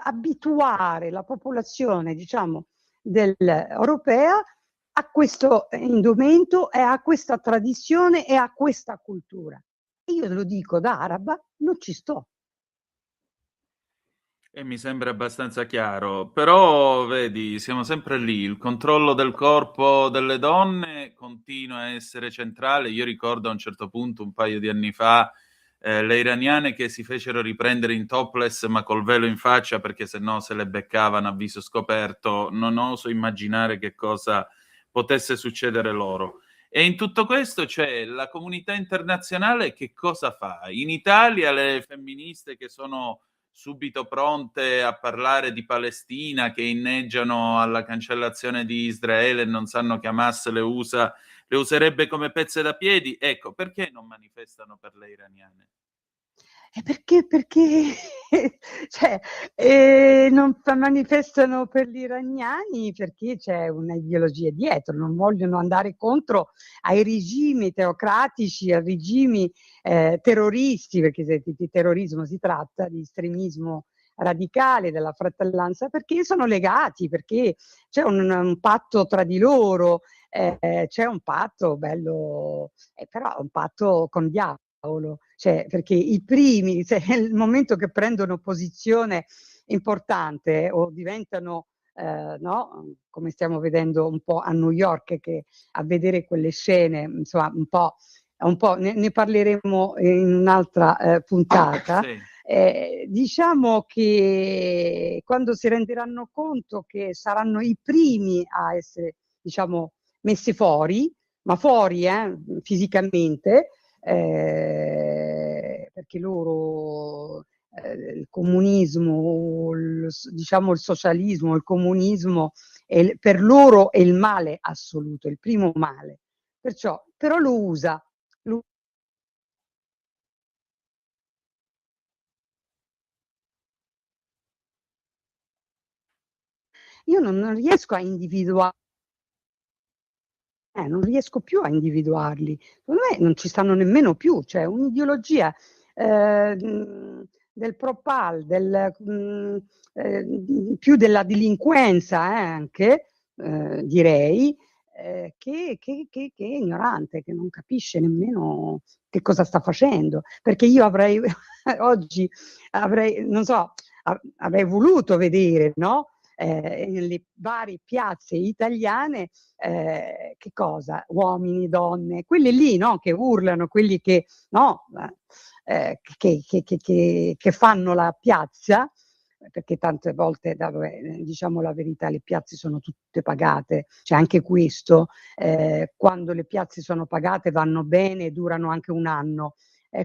abituare la popolazione, diciamo, europea a questo indumento e a questa tradizione e a questa cultura. Io lo dico da araba, non ci sto. E mi sembra abbastanza chiaro, però vedi, siamo sempre lì, il controllo del corpo delle donne continua a essere centrale. Io ricordo a un certo punto, un paio di anni fa, le iraniane che si fecero riprendere in topless ma col velo in faccia perché sennò se le beccavano a viso scoperto. Non oso immaginare che cosa potesse succedere loro. E in tutto questo c'è la comunità internazionale che cosa fa? In Italia le femministe che sono subito pronte a parlare di Palestina, che inneggiano alla cancellazione di Israele e non sanno che Hamas le userebbe come pezze da piedi. Ecco, perché non manifestano per le iraniane? Perché cioè, non manifestano per gli iraniani perché c'è un'ideologia dietro, non vogliono andare contro ai regimi teocratici, ai regimi terroristi, perché di terrorismo si tratta, di estremismo radicale, della fratellanza, perché sono legati, perché c'è un patto tra di loro, c'è un patto bello, però un patto con diavolo. Cioè, perché i primi, nel momento che prendono posizione importante o diventano, no, come stiamo vedendo un po' a New York, che a vedere quelle scene, insomma, un po' ne parleremo in un'altra puntata. Sì. Diciamo che quando si renderanno conto che saranno i primi a essere, diciamo, messi fuori, ma fuori fisicamente, perché loro il comunismo, diciamo il socialismo, il comunismo per loro è il male assoluto, il primo male. Perciò, però lo usa. Io non riesco a individuare. Non riesco più a individuarli. Secondo me non ci stanno nemmeno più, cioè un'ideologia del propal, più della delinquenza anche, direi, che è ignorante, che non capisce nemmeno che cosa sta facendo. Perché io avrei oggi non so, avrei voluto vedere, no? Nelle varie piazze italiane che cosa? Uomini, donne, quelli lì, no? Che urlano, quelli che, no? Che fanno la piazza, perché tante volte, diciamo la verità, le piazze sono tutte pagate, c'è anche questo, quando le piazze sono pagate vanno bene e durano anche un anno,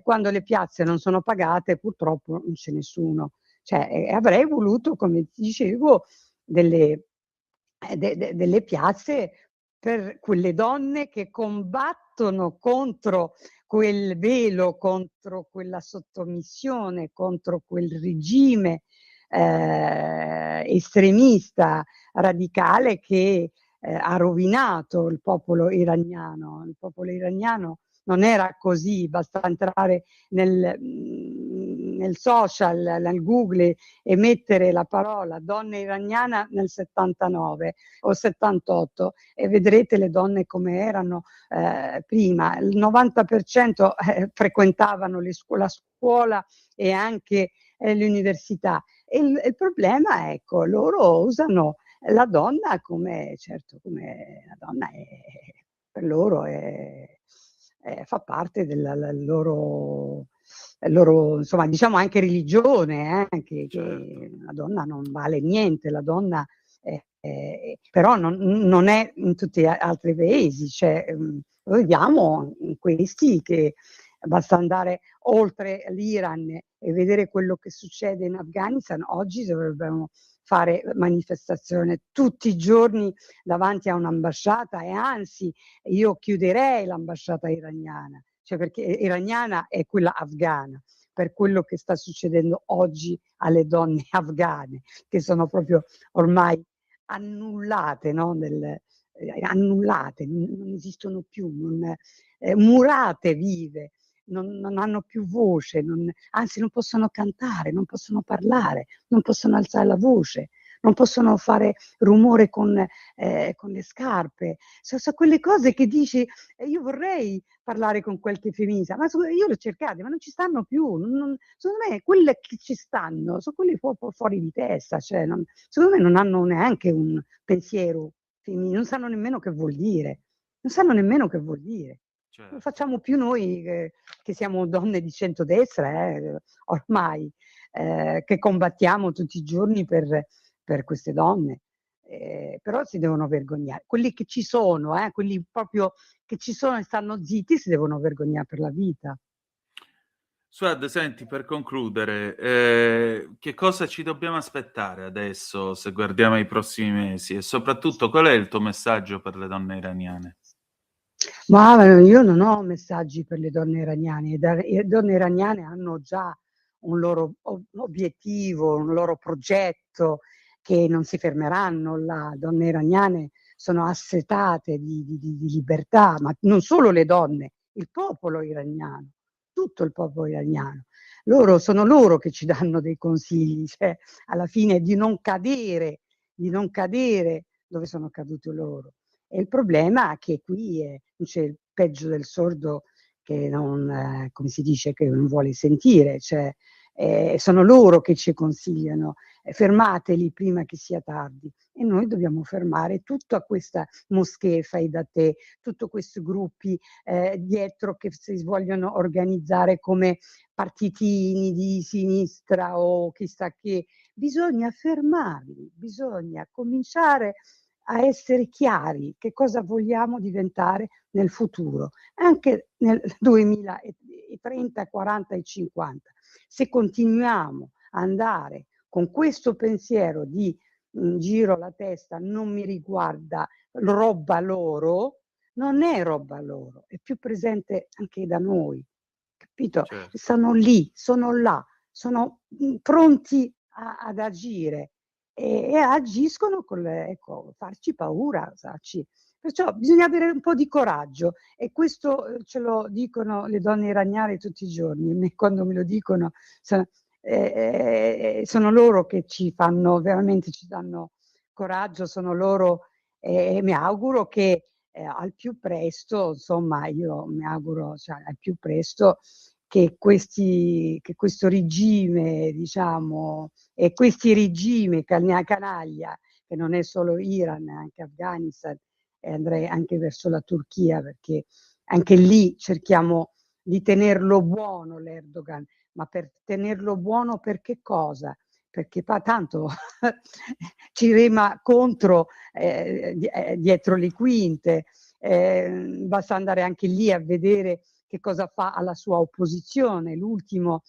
quando le piazze non sono pagate purtroppo non c'è nessuno. Cioè, avrei voluto, come dicevo, delle piazze per quelle donne che combattono contro quel velo, contro quella sottomissione, contro quel regime estremista, radicale che ha rovinato il popolo iraniano. Il popolo iraniano non era così, basta entrare nel social, nel Google e mettere la parola donna iraniana nel 79 o 78 e vedrete le donne come erano prima. Il 90% frequentavano la scuola e anche l'università. E il problema, ecco, loro usano la donna come, certo, come la donna per loro fa parte della loro, insomma, diciamo anche religione, che la donna non vale niente, la donna però non è in tutti gli altri paesi, cioè, lo vediamo in questi che basta andare oltre l'Iran e vedere quello che succede in Afghanistan. Oggi dovrebbero fare manifestazione tutti i giorni davanti a un'ambasciata e anzi io chiuderei l'ambasciata iraniana, cioè perché iraniana è quella afghana, per quello che sta succedendo oggi alle donne afghane, che sono proprio ormai annullate, no? Annullate, non esistono più, murate vive. Non hanno più voce, anzi non possono cantare, non possono parlare, non possono alzare la voce, non possono fare rumore con le scarpe. Sono quelle cose che dici, io vorrei parlare con qualche femminista, ma io le ho cercate, ma non ci stanno più. Secondo me quelle che ci stanno sono quelle fuori di testa, cioè secondo me non hanno neanche un pensiero femminile, non sanno nemmeno che vuol dire. Non sanno nemmeno che vuol dire. Certo. Lo facciamo più noi che siamo donne di centrodestra, ormai, che combattiamo tutti i giorni per queste donne. Però si devono vergognare. Quelli che ci sono, quelli proprio che ci sono e stanno zitti, si devono vergognare per la vita. Suad, senti, per concludere, che cosa ci dobbiamo aspettare adesso se guardiamo i prossimi mesi e soprattutto qual è il tuo messaggio per le donne iraniane? Ma io non ho messaggi per le donne iraniane, le donne iraniane hanno già un loro obiettivo, un loro progetto che non si fermeranno là. Le donne iraniane sono assetate di libertà, ma non solo le donne, il popolo iraniano, tutto il popolo iraniano. Sono loro che ci danno dei consigli, cioè, alla fine di non cadere dove sono caduti loro. E il problema è che qui c'è il peggio del sordo che non, come si dice, che non vuole sentire, cioè, sono loro che ci consigliano, fermateli prima che sia tardi. E noi dobbiamo fermare tutta questa moschea fai da te, tutti questi gruppi dietro che si vogliono organizzare come partitini di sinistra o chissà che. Bisogna fermarli, bisogna cominciare a essere chiari che cosa vogliamo diventare nel futuro, anche nel 2030, 40 e 50. Se continuiamo a andare con questo pensiero di giro la testa, non mi riguarda, roba loro, non è roba loro, è più presente anche da noi, capito? Certo. Stanno lì, sono là, sono pronti ad agire. E agiscono farci paura, perciò bisogna avere un po' di coraggio e questo ce lo dicono le donne iraniane tutti i giorni. Quando me lo dicono sono loro che ci fanno veramente, ci danno coraggio, sono loro e mi auguro che al più presto, insomma, io mi auguro al più presto che questo regime, diciamo, e questi regimi canaglia, che non è solo Iran, anche Afghanistan, e andrei anche verso la Turchia, perché anche lì cerchiamo di tenerlo buono l'Erdogan, ma per tenerlo buono per che cosa? Perché tanto ci rema contro dietro le quinte, basta andare anche lì a vedere che cosa fa alla sua opposizione. L'ultimo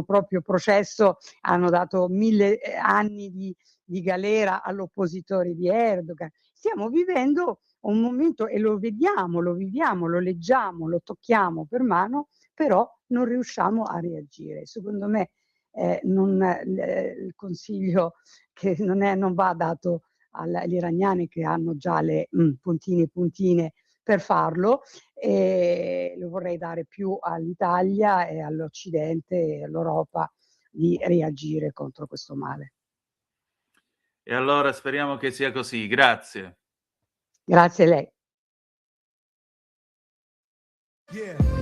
proprio processo hanno dato 1000 anni di galera all'oppositore di Erdogan. Stiamo vivendo un momento e lo vediamo, lo viviamo, lo leggiamo, lo tocchiamo per mano, però non riusciamo a reagire. Secondo me il consiglio che non va dato agli iraniani che hanno già le puntine per farlo, e lo vorrei dare più all'Italia e all'Occidente e all'Europa di reagire contro questo male. E allora speriamo che sia così. Grazie. Grazie a lei.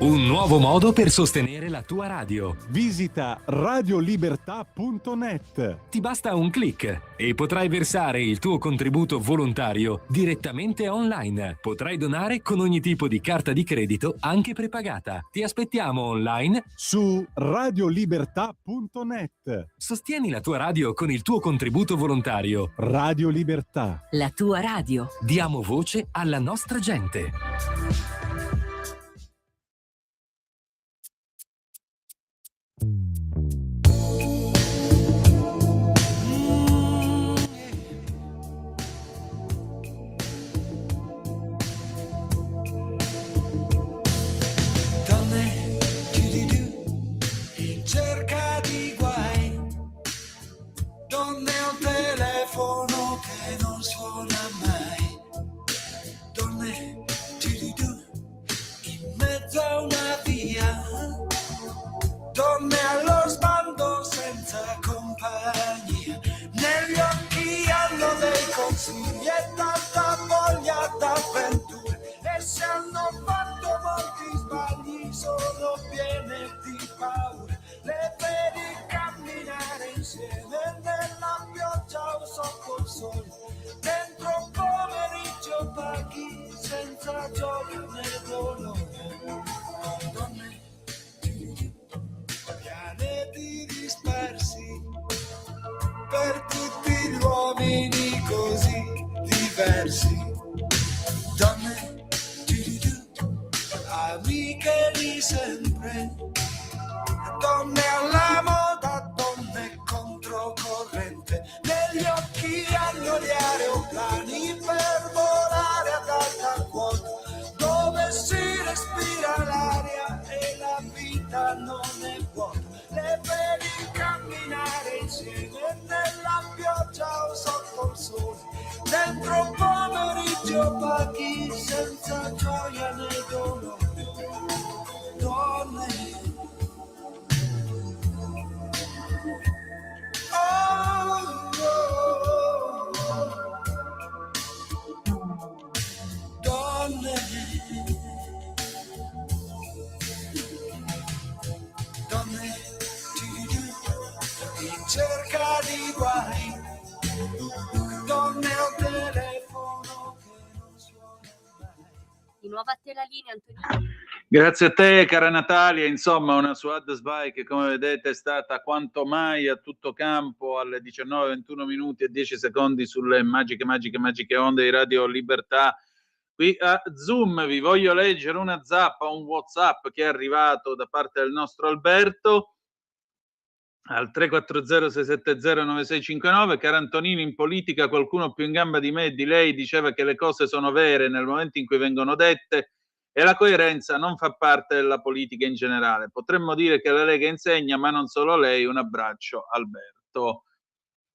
Un nuovo modo per sostenere la tua radio. Visita radiolibertà.net. Ti basta un click e potrai versare il tuo contributo volontario direttamente online. Potrai donare con ogni tipo di carta di credito, anche prepagata. Ti aspettiamo online su radiolibertà.net. Sostieni la tua radio con il tuo contributo volontario. Radio Libertà. La tua radio. Diamo voce alla nostra gente. Cerca di guai, donne al telefono che non suona mai, donne amiche di sempre, donne alla moda, donne controcorrente, negli occhi hanno gli aeroplani per volare ad alta quota, dove si respira l'aria e la vita non è vuota, le vedi camminare insieme nella pioggia o sotto il sole, dentro un pomeriggio paghi senza gioia né dolore, donne. Oh, oh, oh. Donne, donne, in cerca di guai, donne al telefono che non suona mai. Di nuovo a te la linea, Antonino. Grazie a te, cara Natalia. Insomma, una Suad Sbai che, come vedete, è stata quanto mai a tutto campo alle 19:21 minuti e 10 secondi sulle magiche onde di Radio Libertà. Qui a Zoom vi voglio leggere una zappa, un WhatsApp che è arrivato da parte del nostro Alberto al 340-670-9659. Caro Antonino, in politica qualcuno più in gamba di me e di lei diceva che le cose sono vere nel momento in cui vengono dette e la coerenza non fa parte della politica in generale. Potremmo dire che la Lega insegna, ma non solo lei. Un abbraccio, Alberto.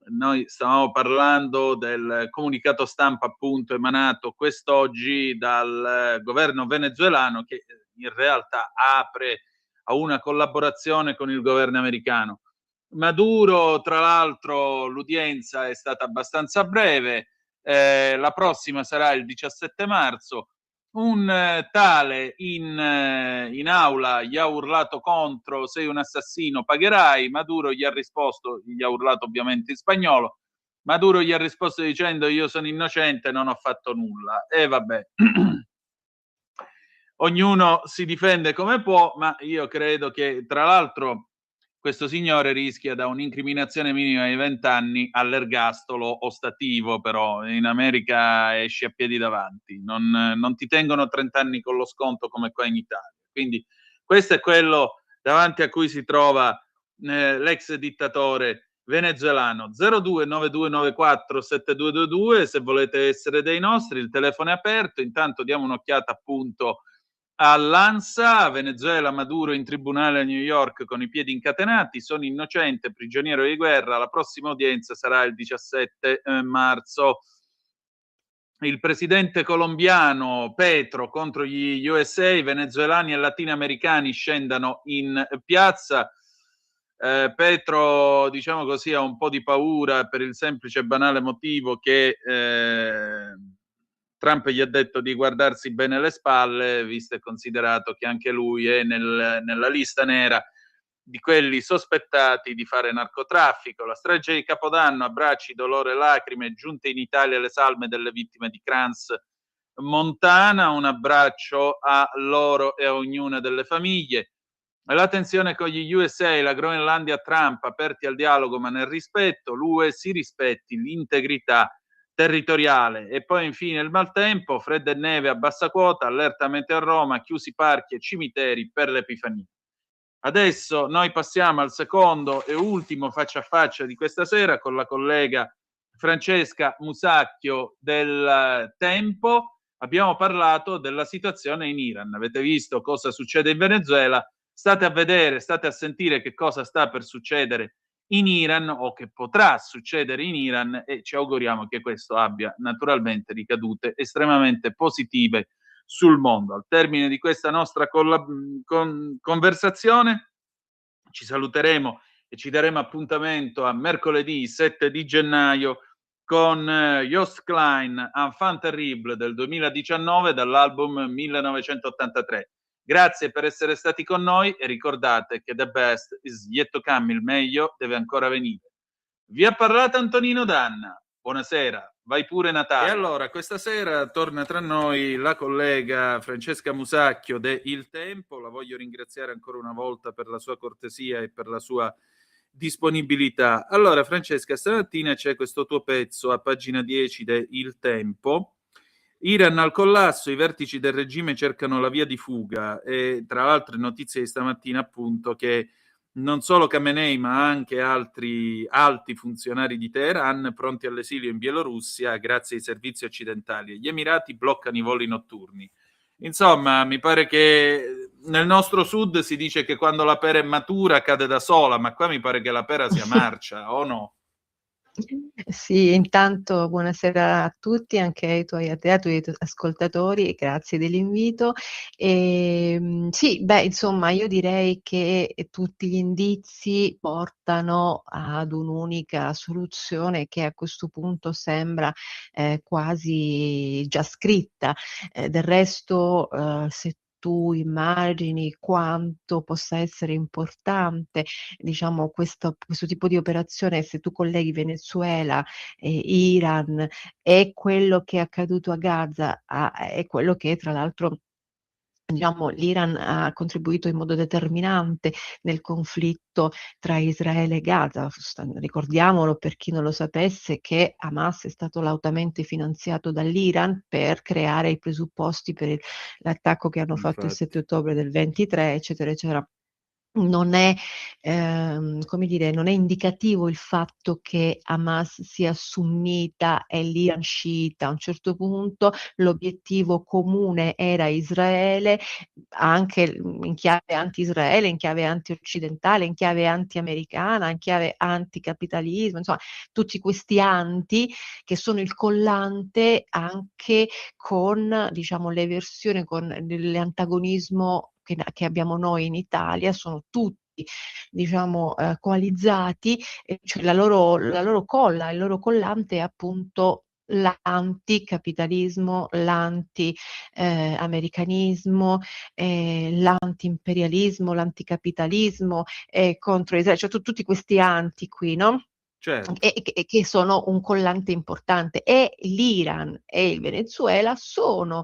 Noi stavamo parlando del comunicato stampa appunto emanato quest'oggi dal governo venezuelano, che in realtà apre a una collaborazione con il governo americano. Maduro, tra l'altro, l'udienza è stata abbastanza breve, la prossima sarà il 17 marzo. Un tale in aula gli ha urlato contro: sei un assassino, pagherai. Maduro gli ha risposto, gli ha urlato ovviamente in spagnolo, Maduro gli ha risposto dicendo: io sono innocente, non ho fatto nulla. E vabbè, ognuno si difende come può, ma io credo che, tra l'altro, questo signore rischia da un'incriminazione minima di 20 anni all'ergastolo ostativo, però in America esci a piedi davanti, non ti tengono 30 anni con lo sconto come qua in Italia. Quindi questo è quello davanti a cui si trova l'ex dittatore venezuelano. 0292947222, se volete essere dei nostri, il telefono è aperto. Intanto diamo un'occhiata appunto all'ANSA. Venezuela, Maduro in tribunale a New York con i piedi incatenati, sono innocente, prigioniero di guerra, la prossima udienza sarà il 17 marzo. Il presidente colombiano Petro contro gli USA, venezuelani e latinoamericani scendano in piazza. Petro, diciamo così, ha un po' di paura per il semplice e banale motivo che Trump gli ha detto di guardarsi bene le spalle, visto e considerato che anche lui è nella lista nera di quelli sospettati di fare narcotraffico. La strage di Capodanno, abbracci, dolore e lacrime, giunte in Italia le salme delle vittime di Crans Montana, un abbraccio a loro e a ognuna delle famiglie. La tensione con gli USA, la Groenlandia Trump, aperti al dialogo ma nel rispetto, l'UE si rispetti l'integrità territoriale. E poi infine il maltempo, fredda e neve a bassa quota, allerta meteo a Roma, chiusi parchi e cimiteri per l'Epifania. Adesso noi passiamo al secondo e ultimo faccia a faccia di questa sera con la collega Francesca Musacchio del Tempo. Abbiamo parlato della situazione in Iran. Avete visto cosa succede in Venezuela? State a vedere, state a sentire che cosa sta per succedere in Iran o che potrà succedere in Iran, e ci auguriamo che questo abbia naturalmente ricadute estremamente positive sul mondo. Al termine di questa nostra conversazione ci saluteremo e ci daremo appuntamento a mercoledì 7 di gennaio con Joost Klein, Enfant Terrible del 2019 dall'album 1983. Grazie per essere stati con noi e ricordate che the best is yet to come, il meglio deve ancora venire. Vi ha parlato Antonino Danna. Buonasera, vai pure Natale. E allora, questa sera torna tra noi la collega Francesca Musacchio de Il Tempo. La voglio ringraziare ancora una volta per la sua cortesia e per la sua disponibilità. Allora, Francesca, stamattina c'è questo tuo pezzo a pagina 10 de Il Tempo Iran al collasso, i vertici del regime cercano la via di fuga e tra l'altro notizie di stamattina appunto che non solo Khamenei ma anche altri alti funzionari di Teheran pronti all'esilio in Bielorussia grazie ai servizi occidentali. Gli Emirati bloccano i voli notturni. Insomma, mi pare che nel nostro sud si dice che quando la pera è matura cade da sola, ma qua mi pare che la pera sia marcia, o no? Sì, intanto buonasera a tutti, anche a te, ai tuoi ascoltatori, e grazie dell'invito. Sì, beh, insomma, io direi che tutti gli indizi portano ad un'unica soluzione che a questo punto sembra quasi già scritta. Del resto, se tu immagini quanto possa essere importante, diciamo, questo tipo di operazione, se tu colleghi Venezuela, Iran e quello che è accaduto a Gaza e quello che tra l'altro, diciamo, l'Iran ha contribuito in modo determinante nel conflitto tra Israele e Gaza. Ricordiamolo, per chi non lo sapesse, che Hamas è stato lautamente finanziato dall'Iran per creare i presupposti per l'attacco che hanno fatto il 7 ottobre del 23, eccetera, eccetera. Non è, come dire, non è indicativo il fatto che Hamas sia sunnita e l'Iran sciita. A un certo punto l'obiettivo comune era Israele, anche in chiave anti-Israele, in chiave anti-occidentale, in chiave anti-americana, in chiave anticapitalismo, insomma, tutti questi anti che sono il collante anche con, diciamo, le versioni, con l'antagonismo che abbiamo noi in Italia, sono tutti, diciamo, coalizzati, cioè la loro colla, il loro collante è appunto l'anticapitalismo, l'anti-americanismo, l'anti-imperialismo, l'anticapitalismo contro Israele, cioè tutti questi anti qui, no? Certo. Che sono un collante importante, e l'Iran e il Venezuela sono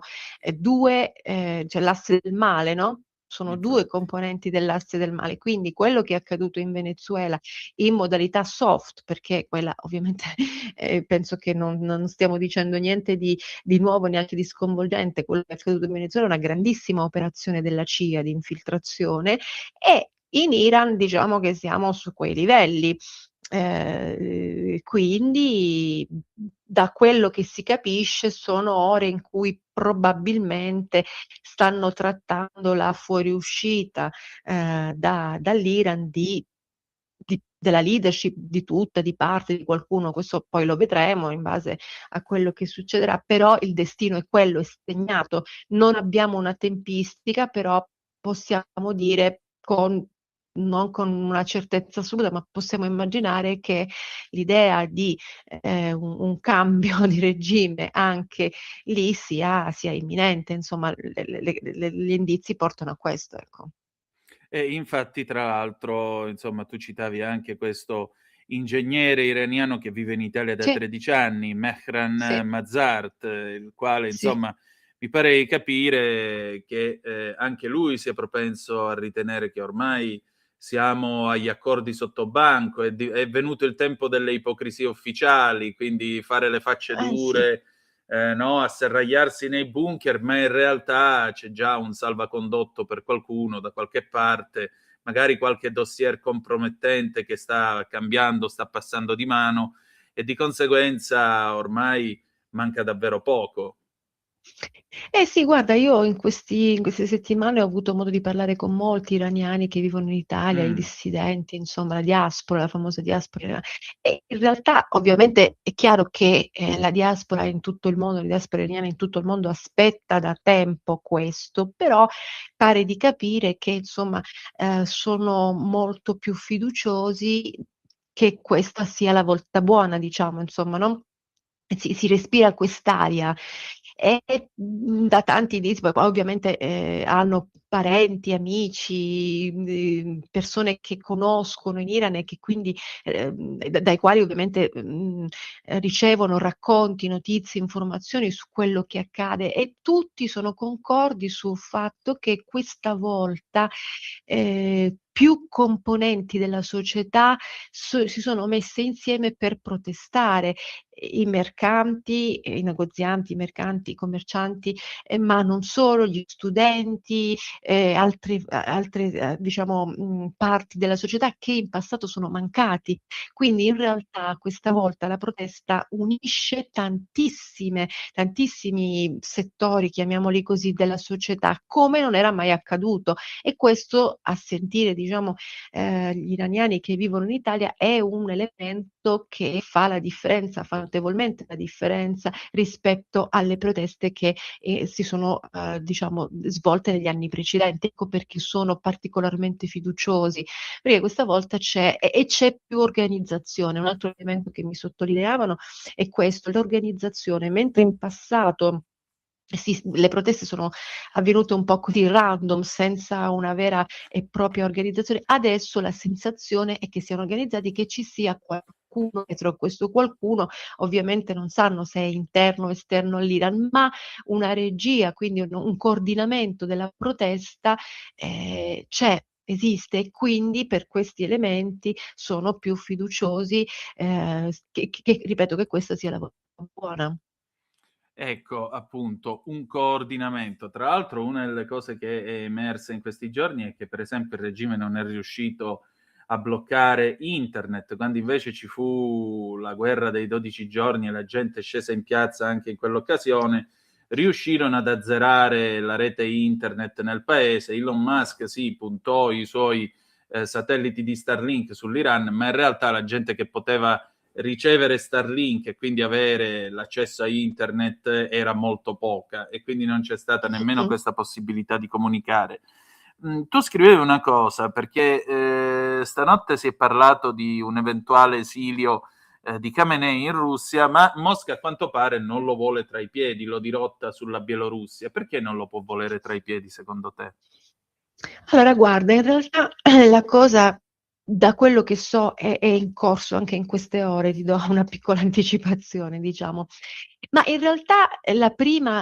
due, cioè l'asse del male, no? Sono due componenti dell'asse del male, quindi quello che è accaduto in Venezuela in modalità soft, perché quella ovviamente penso che non stiamo dicendo niente di nuovo, neanche di sconvolgente. Quello che è accaduto in Venezuela è una grandissima operazione della CIA di infiltrazione, e in Iran diciamo che siamo su quei livelli. Quindi da quello che si capisce sono ore in cui probabilmente stanno trattando la fuoriuscita dall'Iran della leadership di tutta, di parte, di qualcuno. Questo poi lo vedremo in base a quello che succederà, però il destino è quello, è segnato. Non abbiamo una tempistica, però possiamo dire non con una certezza assoluta, ma possiamo immaginare che l'idea di un cambio di regime anche lì sia imminente, insomma, gli indizi portano a questo, ecco. E infatti, tra l'altro, insomma, tu citavi anche questo ingegnere iraniano che vive in Italia da Sì. 13 anni, Mehran Sì. Mazart, il quale, Sì. insomma, mi pare di capire che anche lui sia propenso a ritenere che ormai siamo agli accordi sottobanco, è venuto il tempo delle ipocrisie ufficiali, quindi fare le facce Sì. dure, no, asserragliarsi nei bunker, ma in realtà c'è già un salvacondotto per qualcuno da qualche parte, magari qualche dossier compromettente che sta cambiando, sta passando di mano, e di conseguenza ormai manca davvero poco. Sì, guarda, io in queste settimane ho avuto modo di parlare con molti iraniani che vivono in Italia, i dissidenti, insomma, la diaspora, la famosa diaspora. E in realtà, ovviamente, è chiaro che la diaspora in tutto il mondo, la diaspora iraniana in tutto il mondo aspetta da tempo questo, però pare di capire che, insomma, sono molto più fiduciosi che questa sia la volta buona, diciamo, insomma, no? Si respira quest'aria, e da tanti indizi, poi ovviamente hanno parenti, amici, persone che conoscono in Iran e che quindi dai quali ovviamente ricevono racconti, notizie, informazioni su quello che accade, e tutti sono concordi sul fatto che questa volta più componenti della società si sono messe insieme per protestare. I mercanti, i negozianti, i mercanti, i commercianti, ma non solo, gli studenti, altre diciamo parti della società che in passato sono mancati. Quindi in realtà questa volta la protesta unisce tantissimi settori, chiamiamoli così, della società, come non era mai accaduto, e questo, a sentire diciamo gli iraniani che vivono in Italia, è un elemento che fa la differenza, fa notevolmente la differenza rispetto alle proteste che si sono diciamo svolte negli anni precedenti. Ecco perché sono particolarmente fiduciosi, perché questa volta c'è più organizzazione. Un altro elemento che mi sottolineavano è questo, l'organizzazione. Mentre in passato le proteste sono avvenute un po' così random, senza una vera e propria organizzazione, adesso la sensazione è che siano organizzati, che ci sia qualcuno dietro. Questo qualcuno ovviamente non sanno se è interno o esterno all'Iran, ma una regia, quindi un coordinamento della protesta c'è. Esiste, e quindi per questi elementi sono più fiduciosi, che ripeto che questa sia la cosa buona. Ecco, appunto, un coordinamento. Tra l'altro, una delle cose che è emersa in questi giorni è che, per esempio, il regime non è riuscito a bloccare internet, quando invece ci fu la guerra dei 12 giorni e la gente è scesa in piazza anche in quell'occasione, riuscirono ad azzerare la rete internet nel paese. Elon Musk puntò i suoi satelliti di Starlink sull'Iran, ma in realtà la gente che poteva ricevere Starlink e quindi avere l'accesso a internet era molto poca, e quindi non c'è stata nemmeno questa possibilità di comunicare. Tu scrivevi una cosa, perché stanotte si è parlato di un eventuale esilio di Khamenei in Russia, ma Mosca a quanto pare non lo vuole tra i piedi, lo dirotta sulla Bielorussia. Perché non lo può volere tra i piedi, secondo te? Allora guarda, in realtà la cosa, da quello che so, è in corso anche in queste ore, ti do una piccola anticipazione, diciamo. Ma in realtà la prima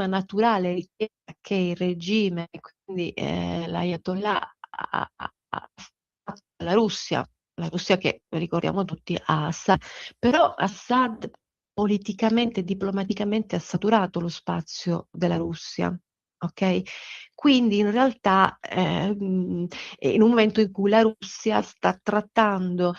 naturale richiesta che il regime, quindi l'Ayatollah, ha fatto alla Russia, la Russia che, ricordiamo tutti, ha Assad, però Assad politicamente e diplomaticamente ha saturato lo spazio della Russia. Ok? Quindi in realtà in un momento in cui la Russia sta trattando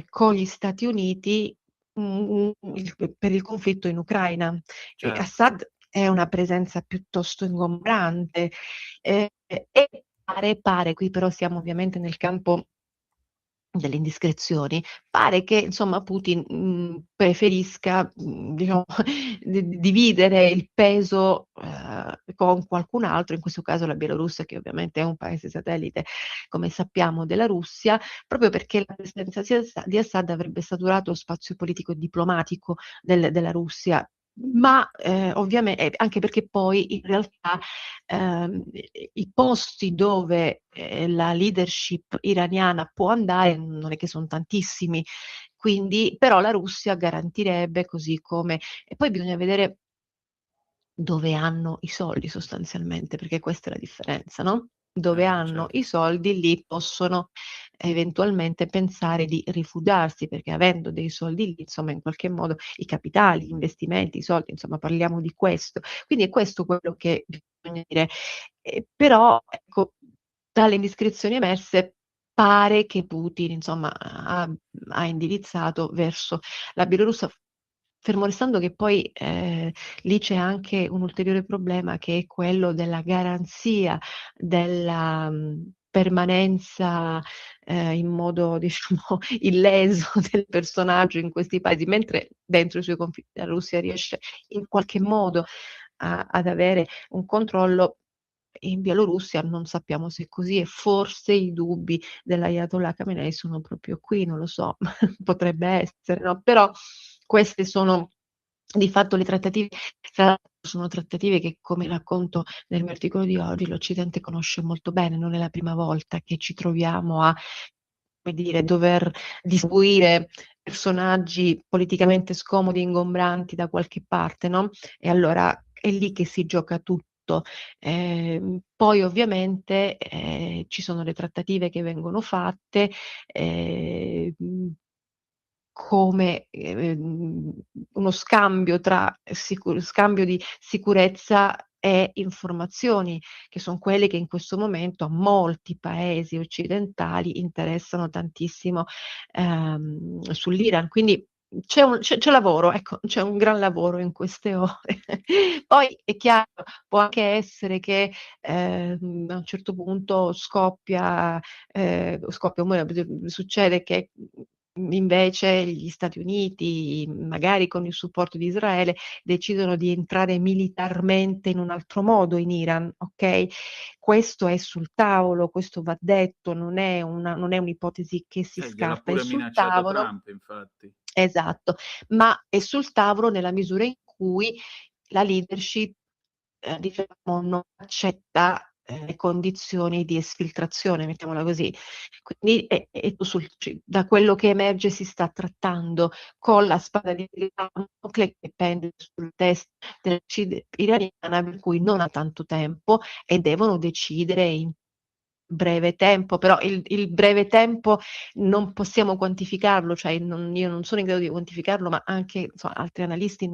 con gli Stati Uniti per il conflitto in Ucraina. Certo. Assad è una presenza piuttosto ingombrante e pare, qui però siamo ovviamente nel campo delle indiscrezioni, pare che insomma Putin preferisca diciamo dividere il peso con qualcun altro, in questo caso la Bielorussia, che ovviamente è un paese satellite, come sappiamo, della Russia, proprio perché la presenza di Assad avrebbe saturato lo spazio politico e diplomatico della Russia. Ma ovviamente anche perché poi in realtà i posti dove la leadership iraniana può andare non è che sono tantissimi, quindi però la Russia garantirebbe, così come, e poi bisogna vedere dove hanno i soldi sostanzialmente, perché questa è la differenza, no? Dove hanno Certo. i soldi, lì possono eventualmente pensare di rifugiarsi, perché avendo dei soldi lì, insomma, in qualche modo i capitali, gli investimenti, i soldi, insomma, parliamo di questo. Quindi è questo quello che bisogna dire. Però, ecco, dalle indiscrezioni emerse pare che Putin, insomma, ha indirizzato verso la Bielorussia, fermo restando che poi lì c'è anche un ulteriore problema, che è quello della garanzia della permanenza in modo diciamo illeso del personaggio in questi paesi, mentre dentro i suoi confini la Russia riesce in qualche modo ad avere un controllo. In Bielorussia non sappiamo se è così, e forse i dubbi dell'Ayatollah Khamenei sono proprio qui, non lo so, potrebbe essere, no? Però queste sono Di fatto le trattative, tra l'altro, sono trattative che, come racconto nel mio articolo di oggi, l'Occidente conosce molto bene, non è la prima volta che ci troviamo a, come dire, dover distribuire personaggi politicamente scomodi, ingombranti da qualche parte, no? E allora è lì che si gioca tutto. Poi ovviamente ci sono le trattative che vengono fatte, come uno scambio tra scambio di sicurezza e informazioni, che son quelle che in questo momento a molti paesi occidentali interessano tantissimo, sull'Iran. Quindi c'è lavoro, ecco, c'è un gran lavoro in queste ore. Poi è chiaro, può anche essere che, a un certo punto succede che, invece gli Stati Uniti, magari con il supporto di Israele, decidono di entrare militarmente in un altro modo in Iran, okay? Questo è sul tavolo, questo va detto, non è un'ipotesi che si Gliel'ha scarta, è pure sul minacciato tavolo. Trump, infatti. Esatto, ma è sul tavolo nella misura in cui la leadership, diciamo, non accetta, le condizioni di esfiltrazione, mettiamola così. Quindi da quello che emerge si sta trattando con la spada di Damocle che pende sul test iraniana, per cui non ha tanto tempo e devono decidere in breve tempo, però il breve tempo non possiamo quantificarlo, cioè io non sono in grado di quantificarlo, ma anche insomma altri analisti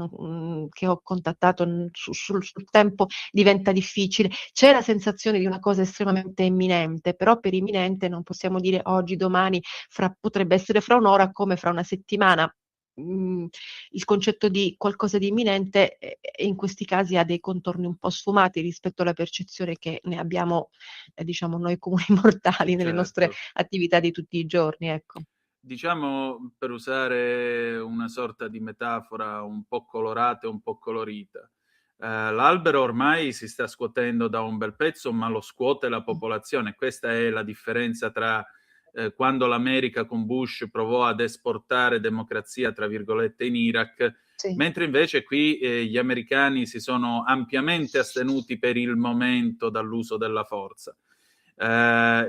che ho contattato sul tempo diventa difficile. C'è la sensazione di una cosa estremamente imminente, però per imminente non possiamo dire oggi, domani, potrebbe essere fra un'ora come fra una settimana. Il concetto di qualcosa di imminente, in questi casi ha dei contorni un po' sfumati rispetto alla percezione che ne abbiamo, diciamo noi comuni mortali nelle nostre Certo. attività di tutti i giorni, ecco. Diciamo, per usare una sorta di metafora un po' colorata e un po' colorita, l'albero ormai si sta scuotendo da un bel pezzo, ma lo scuote la popolazione. Questa è la differenza tra quando l'America con Bush provò ad esportare democrazia, tra virgolette, in Iraq, Sì. mentre invece qui gli americani si sono ampiamente astenuti per il momento dall'uso della forza.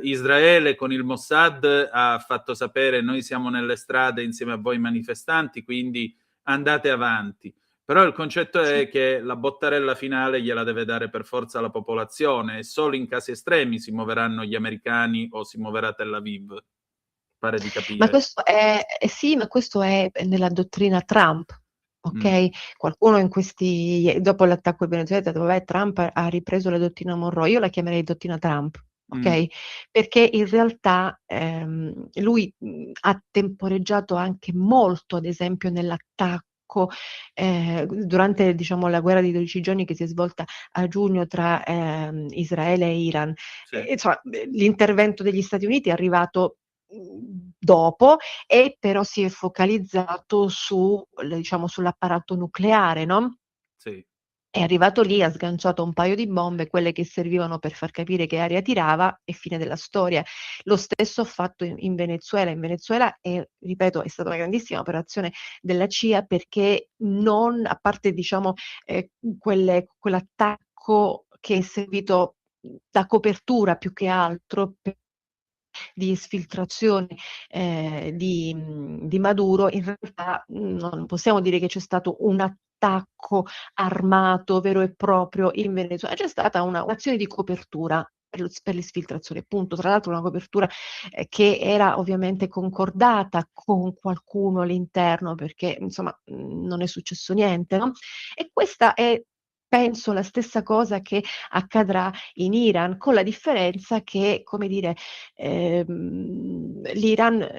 Israele con il Mossad ha fatto sapere: noi siamo nelle strade insieme a voi manifestanti, quindi andate avanti. Però il concetto è che la bottarella finale gliela deve dare per forza la popolazione e solo in casi estremi si muoveranno gli americani o si muoverà Tel Aviv. Pare di capire. Ma questo è sì, ma questo è nella dottrina Trump, okay? Qualcuno dopo l'attacco al Venezuela ha detto: "Vabbè, Trump ha ripreso la dottrina Monroe". Io la chiamerei dottrina Trump, okay? Perché in realtà, lui, ha temporeggiato anche molto, ad esempio nell'attacco, durante, diciamo, la guerra di 12 giorni che si è svolta a giugno tra, Israele e Iran. E insomma, l'intervento degli Stati Uniti è arrivato dopo, e però si è focalizzato diciamo, sull'apparato nucleare, no? Sì. È arrivato lì, ha sganciato un paio di bombe, quelle che servivano per far capire che aria tirava, e fine della storia. Lo stesso ha fatto in Venezuela. In Venezuela ripeto, è stata una grandissima operazione della CIA, perché a parte, diciamo, quell'attacco che è servito da copertura più che altro di esfiltrazione di Maduro, in realtà non possiamo dire che c'è stato un attacco armato vero e proprio in Venezuela, c'è stata un'azione di copertura per l'esfiltrazione, punto. Tra l'altro una copertura che era ovviamente concordata con qualcuno all'interno, perché insomma non è successo niente, no? E questa è, penso, la stessa cosa che accadrà in Iran, con la differenza che, come dire, l'Iran,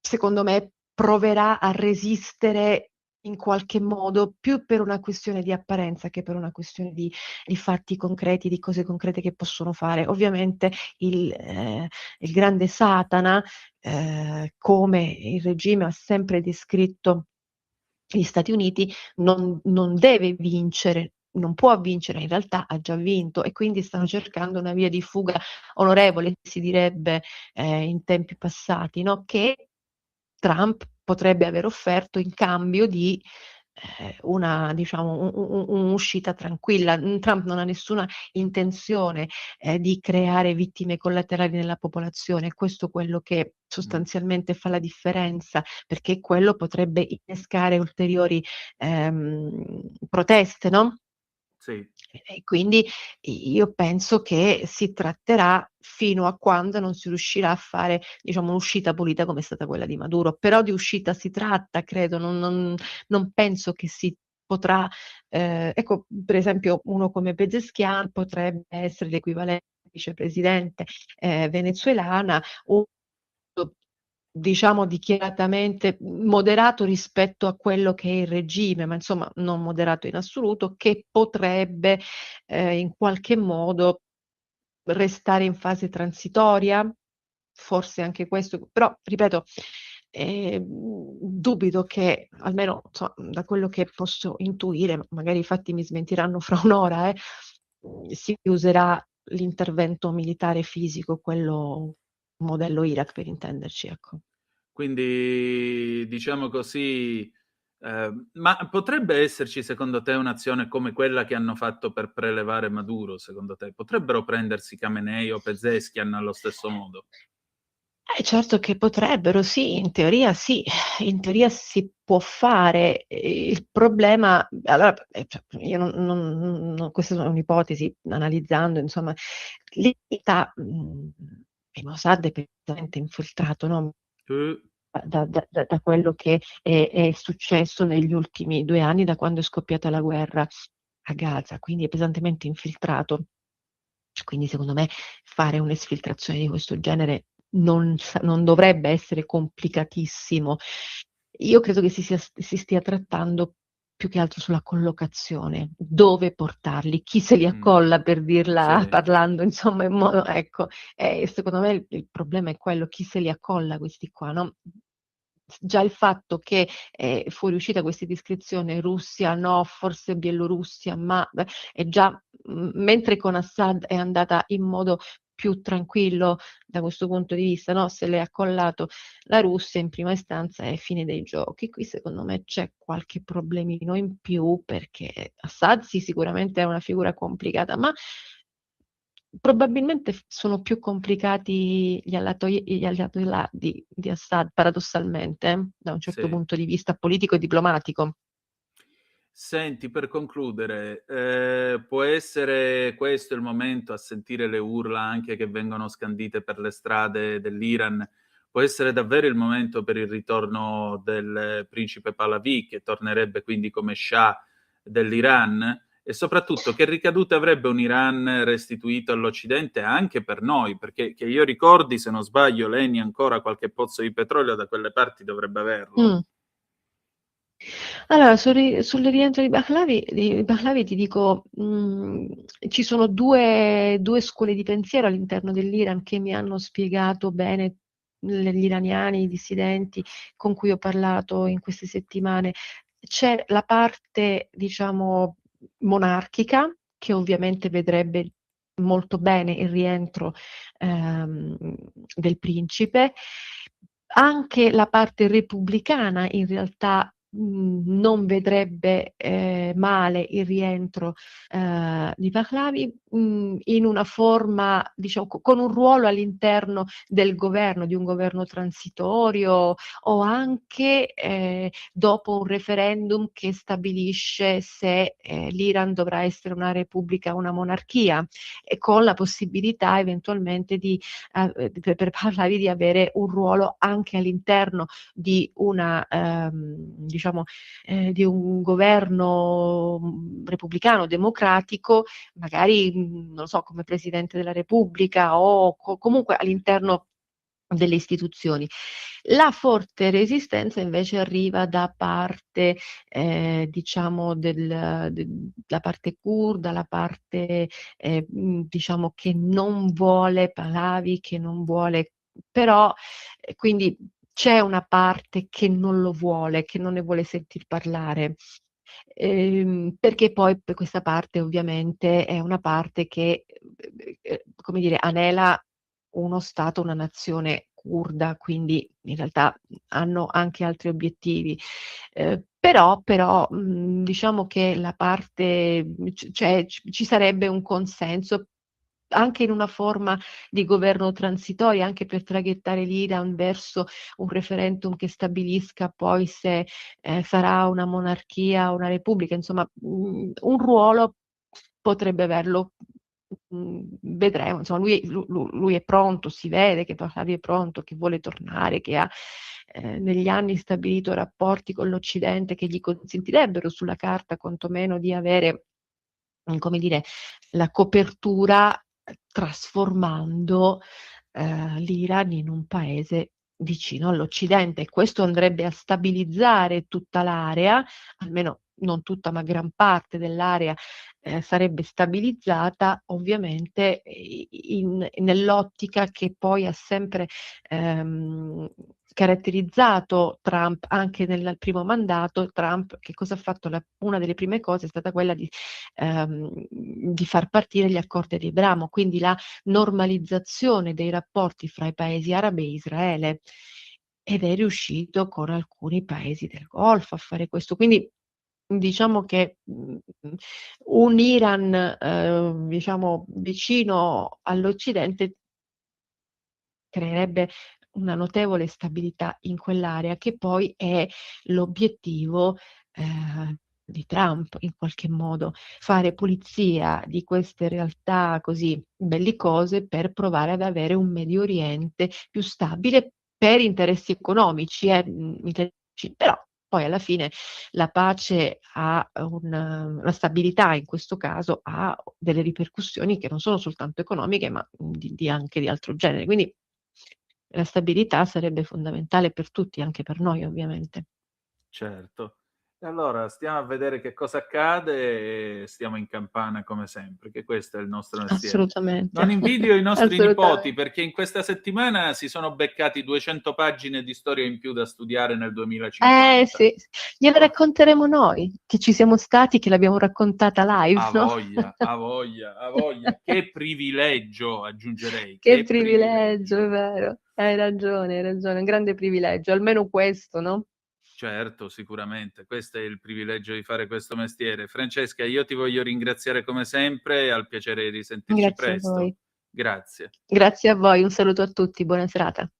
secondo me, proverà a resistere in qualche modo, più per una questione di apparenza che per una questione di fatti concreti, di cose concrete che possono fare. Ovviamente il grande Satana, come il regime ha sempre descritto gli Stati Uniti, non deve vincere, non può vincere, in realtà ha già vinto, e quindi stanno cercando una via di fuga onorevole, si direbbe, in tempi passati, no, che Trump potrebbe aver offerto in cambio di una, diciamo, un'uscita tranquilla. Trump non ha nessuna intenzione di creare vittime collaterali nella popolazione, è questo quello che sostanzialmente fa la differenza, perché quello potrebbe innescare ulteriori proteste, no? Sì. E quindi io penso che si tratterà fino a quando non si riuscirà a fare, diciamo, un'uscita pulita come è stata quella di Maduro. Però di uscita si tratta, credo, non penso che si potrà, ecco, per esempio uno come Pezeshkian potrebbe essere l'equivalente vicepresidente venezuelana, o diciamo dichiaratamente moderato rispetto a quello che è il regime, ma insomma non moderato in assoluto, che potrebbe in qualche modo restare in fase transitoria, forse anche questo, però ripeto, dubito che, almeno da quello che posso intuire, magari i fatti mi smentiranno fra un'ora, si userà l'intervento militare fisico, quello modello Iraq per intenderci, ecco. Quindi, diciamo così, ma potrebbe esserci secondo te un'azione come quella che hanno fatto per prelevare Maduro, secondo te? Potrebbero prendersi Khamenei o Pezeshkian allo stesso modo? Certo che potrebbero, sì, in teoria si può fare. Il problema, allora, cioè, io questa è un'ipotesi, analizzando, insomma, lì il Mossad è perfettamente infiltrato, no? Da quello che è successo negli ultimi 2 anni, da quando è scoppiata la guerra a Gaza, quindi è pesantemente infiltrato. Quindi secondo me fare un'esfiltrazione di questo genere non dovrebbe essere complicatissimo. Io credo che si stia trattando più che altro sulla collocazione, dove portarli, chi se li accolla, per dirla Sì. parlando insomma in modo, ecco, secondo me il problema è quello, chi se li accolla questi qua, no? Già il fatto che fuoriuscita questa descrizione Russia no, forse Bielorussia, ma è già, mentre con Assad è andata in modo più tranquillo da questo punto di vista, no? Se l'è accollato la Russia in prima istanza è fine dei giochi. Qui secondo me c'è qualche problemino in più, perché Assad sì, sicuramente è una figura complicata, ma probabilmente sono più complicati gli ayatollah di Assad, paradossalmente, da un certo Sì. punto di vista politico e diplomatico. Senti, per concludere, può essere questo il momento, a sentire le urla anche che vengono scandite per le strade dell'Iran, può essere davvero il momento per il ritorno del principe Pahlavi, che tornerebbe quindi come Shah dell'Iran? E soprattutto, che ricadute avrebbe un Iran restituito all'Occidente anche per noi? Perché che io ricordi, se non sbaglio, Leni ancora qualche pozzo di petrolio da quelle parti dovrebbe averlo. Allora, sul rientro di Pahlavi ti dico, ci sono due scuole di pensiero all'interno dell'Iran che mi hanno spiegato bene gli iraniani, i dissidenti con cui ho parlato in queste settimane. C'è la parte, diciamo, monarchica, che ovviamente vedrebbe molto bene il rientro del principe. Anche la parte repubblicana in realtà non vedrebbe male il rientro di Pahlavi in una forma, diciamo, con un ruolo all'interno del governo, di un governo transitorio, o anche dopo un referendum che stabilisce se l'Iran dovrà essere una repubblica o una monarchia, e con la possibilità eventualmente per Pahlavi di avere un ruolo anche all'interno di una diciamo di un governo repubblicano, democratico, magari non lo so, come Presidente della Repubblica o comunque all'interno delle istituzioni. La forte resistenza invece arriva da parte diciamo la parte curda, la parte diciamo che non vuole Pahlavi, che non vuole, però quindi c'è una parte che non lo vuole, che non ne vuole sentir parlare. Perché poi per questa parte ovviamente è una parte che come dire, anela uno Stato, una nazione curda, quindi in realtà hanno anche altri obiettivi. Però diciamo che la parte cioè ci sarebbe un consenso anche in una forma di governo transitoria, anche per traghettare l'Iran verso un referendum che stabilisca poi se sarà una monarchia o una repubblica, insomma, un ruolo potrebbe averlo. Vedremo, insomma, lui è pronto, si vede che Pahlavi è pronto, che vuole tornare, che ha negli anni stabilito rapporti con l'Occidente che gli consentirebbero sulla carta quantomeno di avere, come dire, la copertura trasformando l'Iran in un paese vicino all'Occidente, e questo andrebbe a stabilizzare tutta l'area, almeno non tutta, ma gran parte dell'area sarebbe stabilizzata, ovviamente nell'ottica che poi ha sempre caratterizzato Trump anche nel primo mandato. Trump che cosa ha fatto? Una delle prime cose è stata quella di far partire gli accordi di Abramo, quindi la normalizzazione dei rapporti fra i paesi arabi e Israele, ed è riuscito con alcuni paesi del Golfo a fare questo. Quindi diciamo che un Iran diciamo vicino all'Occidente creerebbe una notevole stabilità in quell'area, che poi è l'obiettivo di Trump in qualche modo, fare pulizia di queste realtà così bellicose per provare ad avere un Medio Oriente più stabile per interessi economici, però poi alla fine la pace ha la stabilità in questo caso ha delle ripercussioni che non sono soltanto economiche, ma anche di altro genere. Quindi la stabilità sarebbe fondamentale per tutti, anche per noi ovviamente. Certo. E allora stiamo a vedere che cosa accade e stiamo in campana come sempre, che questo è il nostro mestiere. Assolutamente. Non invidio i nostri nipoti, Assolutamente. perché in questa settimana si sono beccati 200 pagine di storia in più da studiare nel 2050. Sì, gliela racconteremo noi, che ci siamo stati, che l'abbiamo raccontata live, A no? voglia, a voglia, a voglia. Che privilegio, aggiungerei. Che privilegio, è vero. Hai ragione, un grande privilegio, almeno questo, no? Certo, sicuramente. Questo è il privilegio di fare questo mestiere. Francesca, io ti voglio ringraziare come sempre e al piacere di risentirci Grazie a presto. voi. Grazie. Grazie a voi, un saluto a tutti, buona serata.